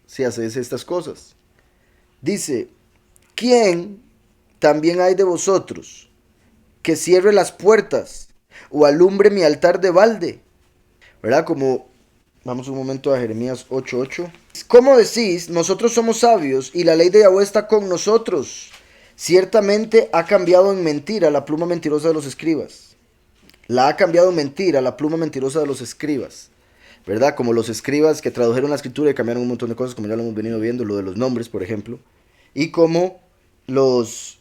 si hacéis estas cosas? Dice, ¿quién también hay de vosotros que cierre las puertas o alumbre mi altar de balde? ¿Verdad? Como, vamos un momento a Jeremías 8:8. ¿Cómo decís, nosotros somos sabios y la ley de Yahweh está con nosotros? Ciertamente ha cambiado en mentira la pluma mentirosa de los escribas. La ha cambiado mentira, la pluma mentirosa de los escribas, ¿verdad? Como los escribas que tradujeron la escritura y cambiaron un montón de cosas, como ya lo hemos venido viendo, lo de los nombres, por ejemplo. Y como los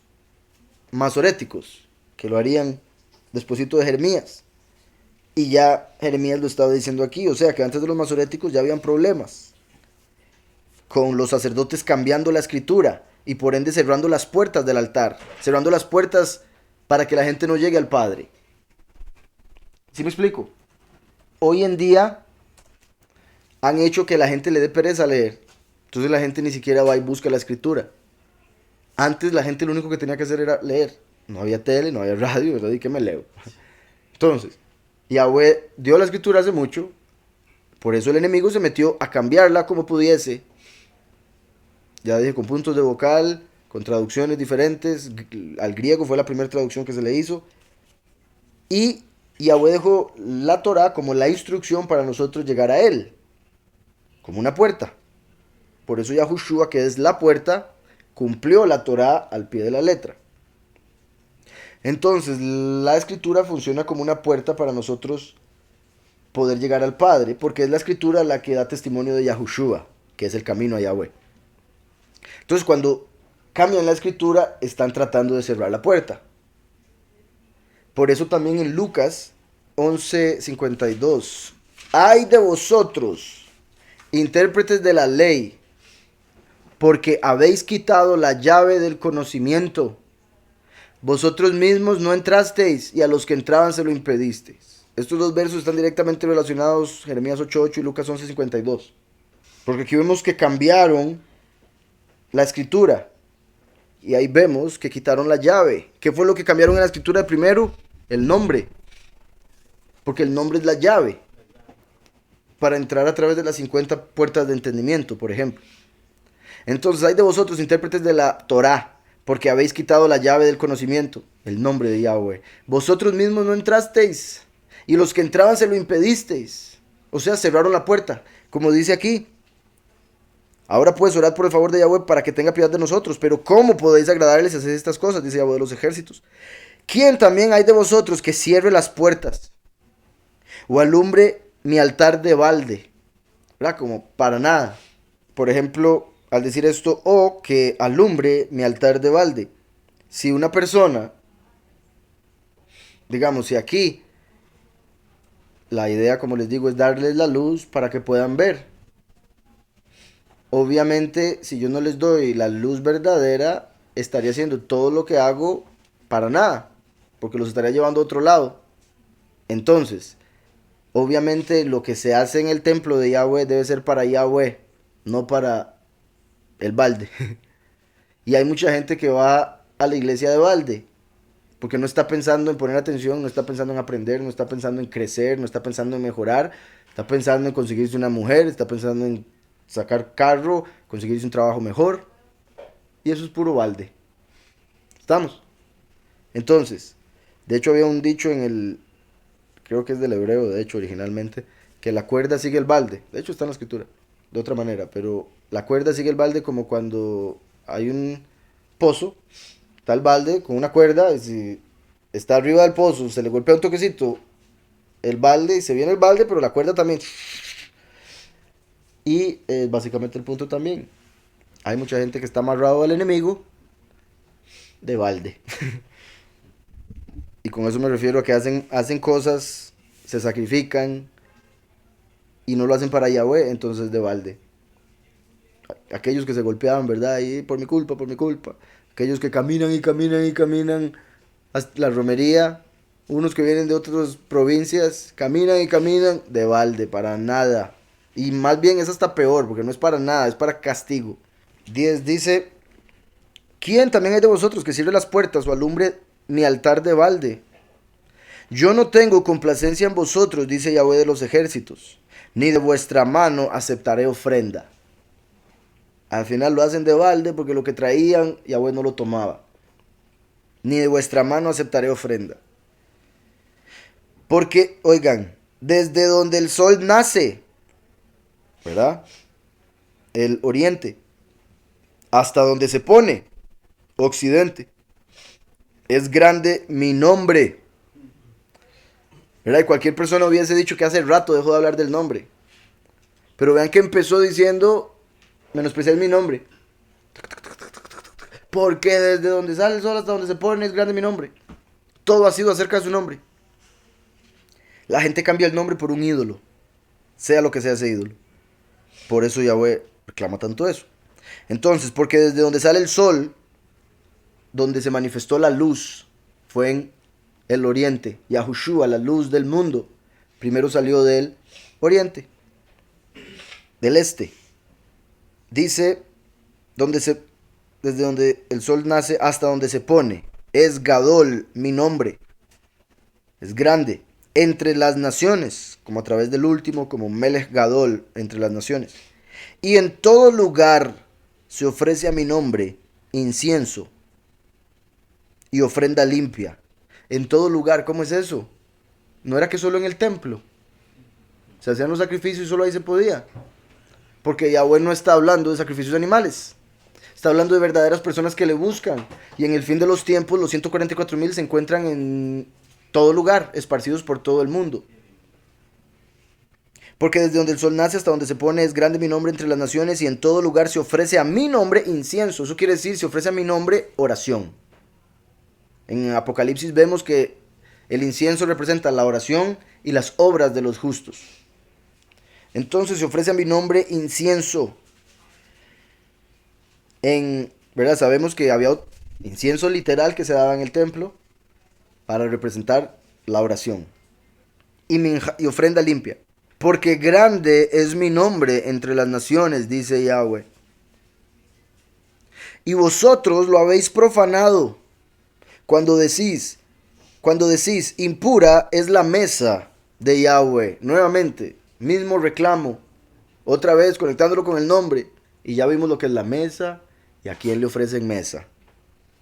masoréticos, que lo harían despuesito de Jeremías. Y ya Jeremías lo estaba diciendo aquí, o sea que antes de los masoréticos ya habían problemas con los sacerdotes cambiando la escritura y por ende cerrando las puertas del altar, cerrando las puertas para que la gente no llegue al Padre. ¿Sí me explico? Hoy en día han hecho que la gente le dé pereza a leer, entonces la gente ni siquiera va y busca la escritura. Antes la gente lo único que tenía que hacer era leer, no había tele, no había radio, ¿verdad? ¿Y qué me leo? Entonces, Yahweh dio la escritura hace mucho, por eso el enemigo se metió a cambiarla como pudiese. Ya dije, con puntos de vocal, con traducciones diferentes. Al griego fue la primera traducción que se le hizo. Y Yahweh dejó la Torah como la instrucción para nosotros llegar a él, como una puerta. Por eso Yahushua, que es la puerta, cumplió la Torah al pie de la letra. Entonces, la escritura funciona como una puerta para nosotros poder llegar al Padre, porque es la escritura la que da testimonio de Yahushua, que es el camino a Yahweh. Entonces, cuando cambian la escritura, están tratando de cerrar la puerta. Por eso también en Lucas 11:52, ay de vosotros, intérpretes de la ley, porque habéis quitado la llave del conocimiento. Vosotros mismos no entrasteis y a los que entraban se lo impedisteis. Estos dos versos están directamente relacionados, Jeremías 8:8 y Lucas 11:52. Porque aquí vemos que cambiaron la escritura. Y ahí vemos que quitaron la llave. ¿Qué fue lo que cambiaron en la escritura de primero? El nombre. Porque el nombre es la llave para entrar a través de las 50 puertas de entendimiento, por ejemplo. Entonces hay de vosotros, intérpretes de la Torá, porque habéis quitado la llave del conocimiento, el nombre de Yahweh. Vosotros mismos no entrasteis, y los que entraban se lo impedisteis. O sea, cerraron la puerta, como dice aquí. Ahora pues orad por el favor de Yahweh para que tenga piedad de nosotros. Pero ¿cómo podéis agradarles si hacéis estas cosas? Dice Yahweh de los ejércitos. ¿Quién también hay de vosotros que cierre las puertas o alumbre mi altar de balde? ¿Verdad? Como para nada. Por ejemplo, al decir esto, o que alumbre mi altar de balde. Si una persona, digamos, si aquí la idea, como les digo, es darles la luz para que puedan ver. Obviamente, si yo no les doy la luz verdadera, estaría haciendo todo lo que hago para nada, porque los estaría llevando a otro lado. Entonces, obviamente lo que se hace en el templo de Yahweh debe ser para Yahweh, no para el balde. Y hay mucha gente que va a la iglesia de balde, porque no está pensando en poner atención, no está pensando en aprender, no está pensando en crecer, no está pensando en mejorar, está pensando en conseguirse una mujer, está pensando en sacar carro, conseguirse un trabajo mejor. Y eso es puro balde. ¿Estamos? Entonces, de hecho había un dicho en el, creo que es del hebreo, de hecho originalmente, que la cuerda sigue el balde. De hecho está en la escritura, de otra manera, pero la cuerda sigue el balde como cuando hay un pozo, está el balde con una cuerda, y si está arriba del pozo, se le golpea un toquecito el balde y se viene el balde, pero la cuerda también. Y básicamente el punto también. Hay mucha gente que está amarrado al enemigo de balde. Y con eso me refiero a que hacen cosas, se sacrifican y no lo hacen para Yahweh, entonces de balde. Aquellos que se golpeaban, ¿verdad? Y por mi culpa, por mi culpa. Aquellos que caminan y caminan y caminan hasta la romería. Unos que vienen de otras provincias, caminan y caminan de balde, para nada. Y más bien es hasta peor, porque no es para nada, es para castigo. 10 dice, ¿quién también hay de vosotros que cierre las puertas o alumbre mi altar de balde? Yo no tengo complacencia en vosotros, dice Yahweh de los ejércitos, ni de vuestra mano aceptaré ofrenda. Al final lo hacen de balde porque lo que traían Yahweh no lo tomaba. Ni de vuestra mano aceptaré ofrenda. Porque, oigan, desde donde el sol nace, ¿verdad? El oriente, hasta donde se pone, occidente, es grande mi nombre. ¿verdad? Y cualquier persona hubiese dicho que hace rato dejó de hablar del nombre. Pero vean que empezó diciendo, menospreciar mi nombre. Porque desde donde sale el sol hasta donde se pone es grande mi nombre. Todo ha sido acerca de su nombre. La gente cambia el nombre por un ídolo, sea lo que sea ese ídolo. Por eso Yahweh reclama tanto eso. Entonces, porque desde donde sale el sol, donde se manifestó la luz, fue en el oriente. Yahushua, la luz del mundo, primero salió del oriente, del este. Dice, desde donde el sol nace hasta donde se pone. Es Gadol, mi nombre. Es grande. Entre las naciones, como a través del último, como Melech Gadol, entre las naciones. Y en todo lugar se ofrece a mi nombre incienso y ofrenda limpia. En todo lugar, ¿cómo es eso? No era que solo en el templo se hacían los sacrificios y solo ahí se podía. Porque Yahweh no está hablando de sacrificios animales. Está hablando de verdaderas personas que le buscan. Y en el fin de los tiempos, los 144,000 se encuentran en todo lugar, esparcidos por todo el mundo. Porque desde donde el sol nace hasta donde se pone es grande mi nombre entre las naciones, y en todo lugar se ofrece a mi nombre incienso. Eso quiere decir, se ofrece a mi nombre oración. En Apocalipsis vemos que el incienso representa la oración y las obras de los justos. Entonces se ofrece a mi nombre incienso. ¿Verdad? Sabemos que había incienso literal que se daba en el templo para representar la oración. Y ofrenda limpia. Porque grande es mi nombre entre las naciones, dice Yahweh. Y vosotros lo habéis profanado cuando decís, impura es la mesa de Yahweh. Nuevamente, mismo reclamo, otra vez conectándolo con el nombre. Y ya vimos lo que es la mesa y a quién le ofrecen mesa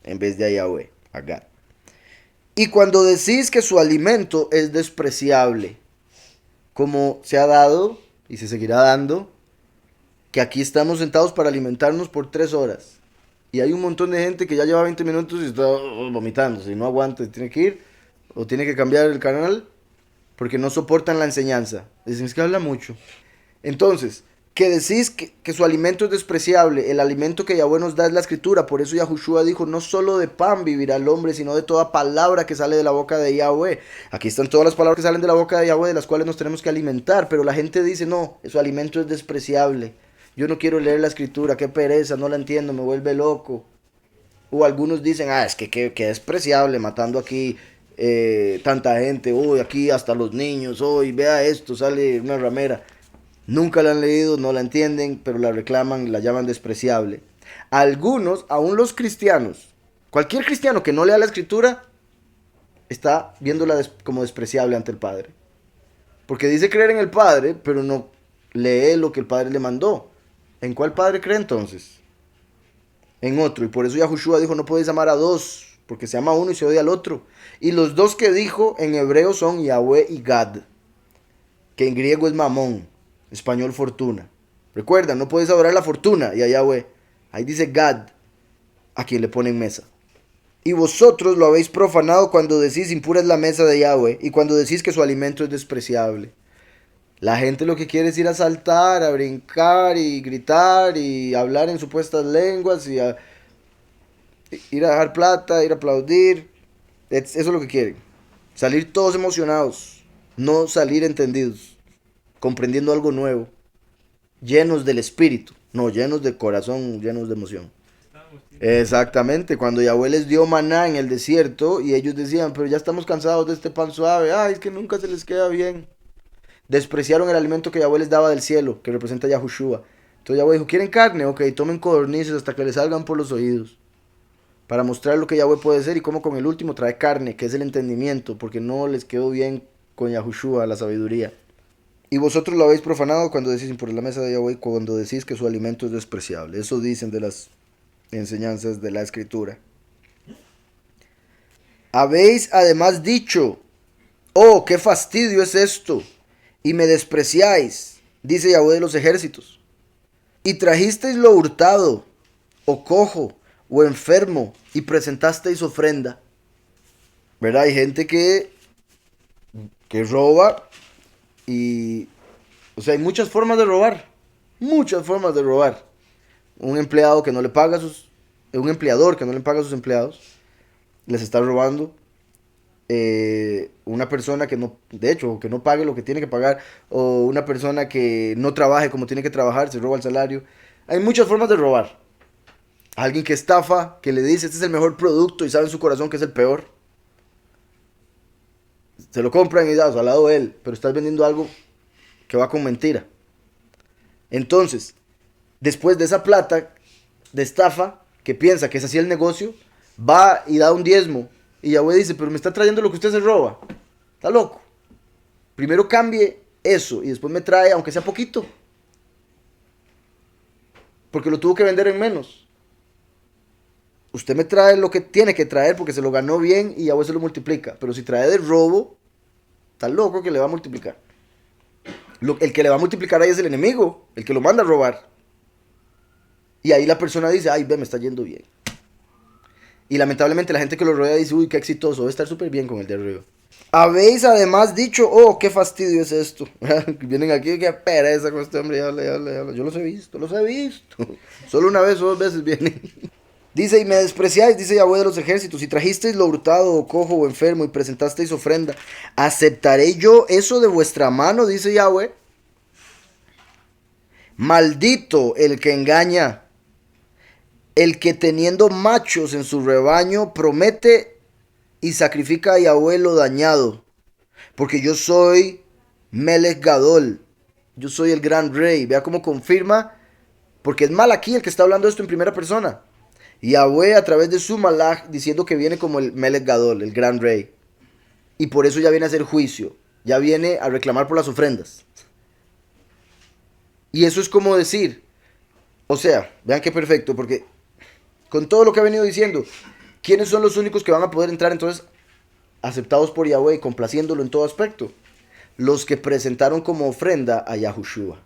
en vez de a Yahweh, a Gad. Y cuando decís que su alimento es despreciable, como se ha dado y se seguirá dando, que aquí estamos sentados para alimentarnos por 3 horas. Y hay un montón de gente que ya lleva 20 minutos y está vomitando. Si no aguanta, tiene que ir o tiene que cambiar el canal porque no soportan la enseñanza. Dicen, es que habla mucho. Entonces, que decís que su alimento es despreciable, el alimento que Yahweh nos da es la escritura. Por eso Yahushua dijo, no solo de pan vivirá el hombre, sino de toda palabra que sale de la boca de Yahweh. Aquí están todas las palabras que salen de la boca de Yahweh, de las cuales nos tenemos que alimentar. Pero la gente dice, no, su alimento es despreciable. Yo no quiero leer la escritura, qué pereza, no la entiendo, me vuelve loco. O algunos dicen, es que despreciable, matando aquí tanta gente, uy, aquí hasta los niños, uy, vea esto, sale una ramera. Nunca la han leído, no la entienden, pero la reclaman, la llaman despreciable. Algunos, aún los cristianos, cualquier cristiano que no lea la escritura, está viéndola como despreciable ante el Padre. Porque dice creer en el Padre, pero no lee lo que el Padre le mandó. ¿En cuál Padre cree entonces? En otro. Y por eso Yahushua dijo, no podéis amar a dos, porque se ama a uno y se odia al otro. Y los dos que dijo en hebreo son Yahweh y Gad, que en griego es Mamón, español fortuna. Recuerda, no puedes adorar la fortuna y a Yahweh. Ahí dice Gad, a quien le ponen mesa. Y vosotros lo habéis profanado cuando decís impura es la mesa de Yahweh, y cuando decís que su alimento es despreciable. La gente lo que quiere es ir a saltar, a brincar y gritar y hablar en supuestas lenguas y ir a dejar plata, ir a aplaudir. Eso es lo que quieren. Salir todos emocionados, no salir entendidos, comprendiendo algo nuevo, llenos del espíritu, no llenos de corazón, llenos de emoción. Exactamente, cuando Yahweh les dio maná en el desierto y ellos decían, pero ya estamos cansados de este pan suave, es que nunca se les queda bien. Despreciaron el alimento que Yahweh les daba del cielo, que representa a Yahushua. Entonces Yahweh dijo, ¿quieren carne? Ok, tomen codornices hasta que les salgan por los oídos. Para mostrar lo que Yahweh puede ser y cómo con el último trae carne, que es el entendimiento, porque no les quedó bien con Yahushua la sabiduría. Y vosotros lo habéis profanado cuando decís por la mesa de Yahweh, cuando decís que su alimento es despreciable. Eso dicen de las enseñanzas de la escritura. Habéis además dicho, oh, qué fastidio es esto, y me despreciáis, dice Yahweh de los ejércitos. Y trajisteis lo hurtado, o cojo, o enfermo, y presentasteis ofrenda. ¿Verdad? Hay gente que que roba y... O sea, hay muchas formas de robar. Muchas formas de robar. Un empleado que no le paga a sus... Un empleador que no le paga a sus empleados, les está robando. Una persona que no, de hecho, que no pague lo que tiene que pagar, o una persona que no trabaje como tiene que trabajar, se roba el salario. Hay muchas formas de robar. Alguien que estafa, que le dice este es el mejor producto y sabe en su corazón que es el peor. Se lo compran y da al lado de él, pero estás vendiendo algo que va con mentira. Entonces, después de esa plata de estafa, que piensa que es así el negocio, va y da un diezmo. Y Yahweh dice, pero me está trayendo lo que usted se roba. Está loco. Primero cambie eso y después me trae, aunque sea poquito. Porque lo tuvo que vender en menos. Usted me trae lo que tiene que traer porque se lo ganó bien y Yahweh se lo multiplica. Pero si trae de robo, está loco que le va a multiplicar. El que le va a multiplicar ahí es el enemigo, el que lo manda a robar. Y ahí la persona dice, ay, ve, me está yendo bien. Y lamentablemente la gente que lo rodea dice, uy, qué exitoso, debe estar súper bien con el de arriba. Habéis además dicho, oh, qué fastidio es esto. Vienen aquí, qué pereza con este hombre, habla. Yo los he visto. Solo una vez o dos veces vienen. Dice, y me despreciáis, dice Yahweh de los ejércitos, si trajisteis lo hurtado o cojo o enfermo y presentasteis ofrenda, ¿aceptaré yo eso de vuestra mano? Dice Yahweh. Maldito el que engaña, el que teniendo machos en su rebaño promete y sacrifica a Yahweh lo dañado. Porque yo soy Melech Gadol, yo soy el gran rey. Vea cómo confirma, porque es Malaquí el que está hablando esto en primera persona. Yahweh a través de su malach diciendo que viene como el Melech Gadol, el gran rey. Y por eso ya viene a hacer juicio, ya viene a reclamar por las ofrendas. Y eso es como decir, o sea, vean qué perfecto, porque con todo lo que ha venido diciendo, ¿quiénes son los únicos que van a poder entrar entonces aceptados por Yahweh, complaciéndolo en todo aspecto? Los que presentaron como ofrenda a Yahushua.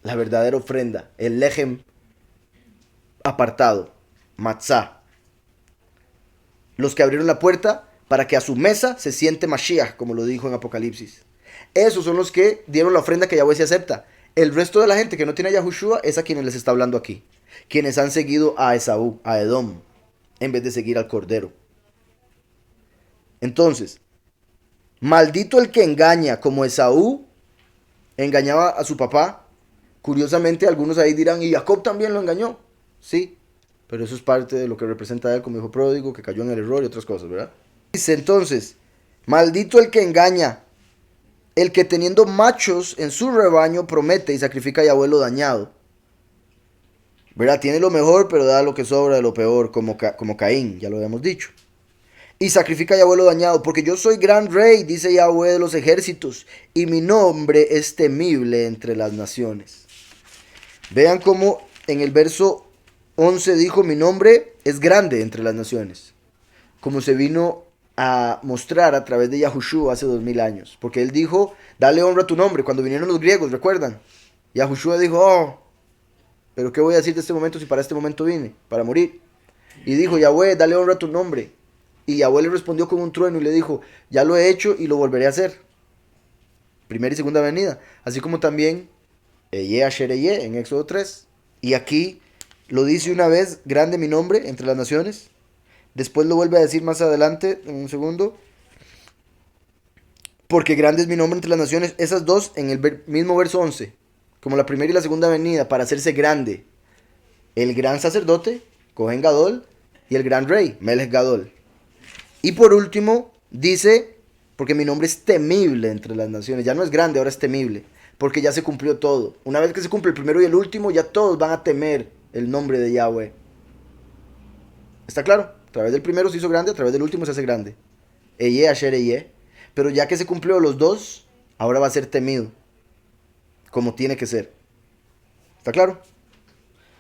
La verdadera ofrenda, el lejem apartado, matzah. Los que abrieron la puerta para que a su mesa se siente Mashiach, como lo dijo en Apocalipsis. Esos son los que dieron la ofrenda que Yahweh se acepta. El resto de la gente que no tiene a Yahushua es a quienes les está hablando aquí. Quienes han seguido a Esaú, a Edom, en vez de seguir al Cordero. Entonces, maldito el que engaña, como Esaú engañaba a su papá. Curiosamente, algunos ahí dirán, y Jacob también lo engañó. Sí, pero eso es parte de lo que representa él como hijo pródigo, que cayó en el error y otras cosas, ¿verdad? Dice entonces, maldito el que engaña, el que teniendo machos en su rebaño promete y sacrifica a Yahweh lo dañado. ¿Verdad? Tiene lo mejor, pero da lo que sobra de lo peor, como Caín, ya lo habíamos dicho. Y sacrifica a Yahweh lo dañado, porque yo soy gran rey, dice Yahweh de los ejércitos, y mi nombre es temible entre las naciones. Vean cómo en el verso 11 dijo, mi nombre es grande entre las naciones. Como se vino a mostrar a través de Yahushua hace 2000 años. Porque él dijo, dale honra a tu nombre. Cuando vinieron los griegos, ¿recuerdan? Yahushua dijo, oh, pero ¿qué voy a decir de este momento si para este momento vine? Para morir. Y dijo, Yahweh, dale honra a tu nombre. Y Yahweh le respondió con un trueno y le dijo, ya lo he hecho y lo volveré a hacer. Primera y segunda venida. Así como también Eye Asher Eye en Éxodo 3. Y aquí lo dice una vez, grande mi nombre entre las naciones. Después lo vuelve a decir más adelante, en un segundo. Porque grande es mi nombre entre las naciones. Esas dos en el mismo verso 11. Como la primera y la segunda venida, para hacerse grande. El gran sacerdote, Cohen Gadol, y el gran rey, Melech Gadol. Y por último, dice, porque mi nombre es temible entre las naciones. Ya no es grande, ahora es temible. Porque ya se cumplió todo. Una vez que se cumple el primero y el último, ya todos van a temer el nombre de Yahweh. ¿Está claro? A través del primero se hizo grande, a través del último se hace grande. Eye, Asher, Eye. Pero ya que se cumplió los dos, ahora va a ser temido. Como tiene que ser. ¿Está claro?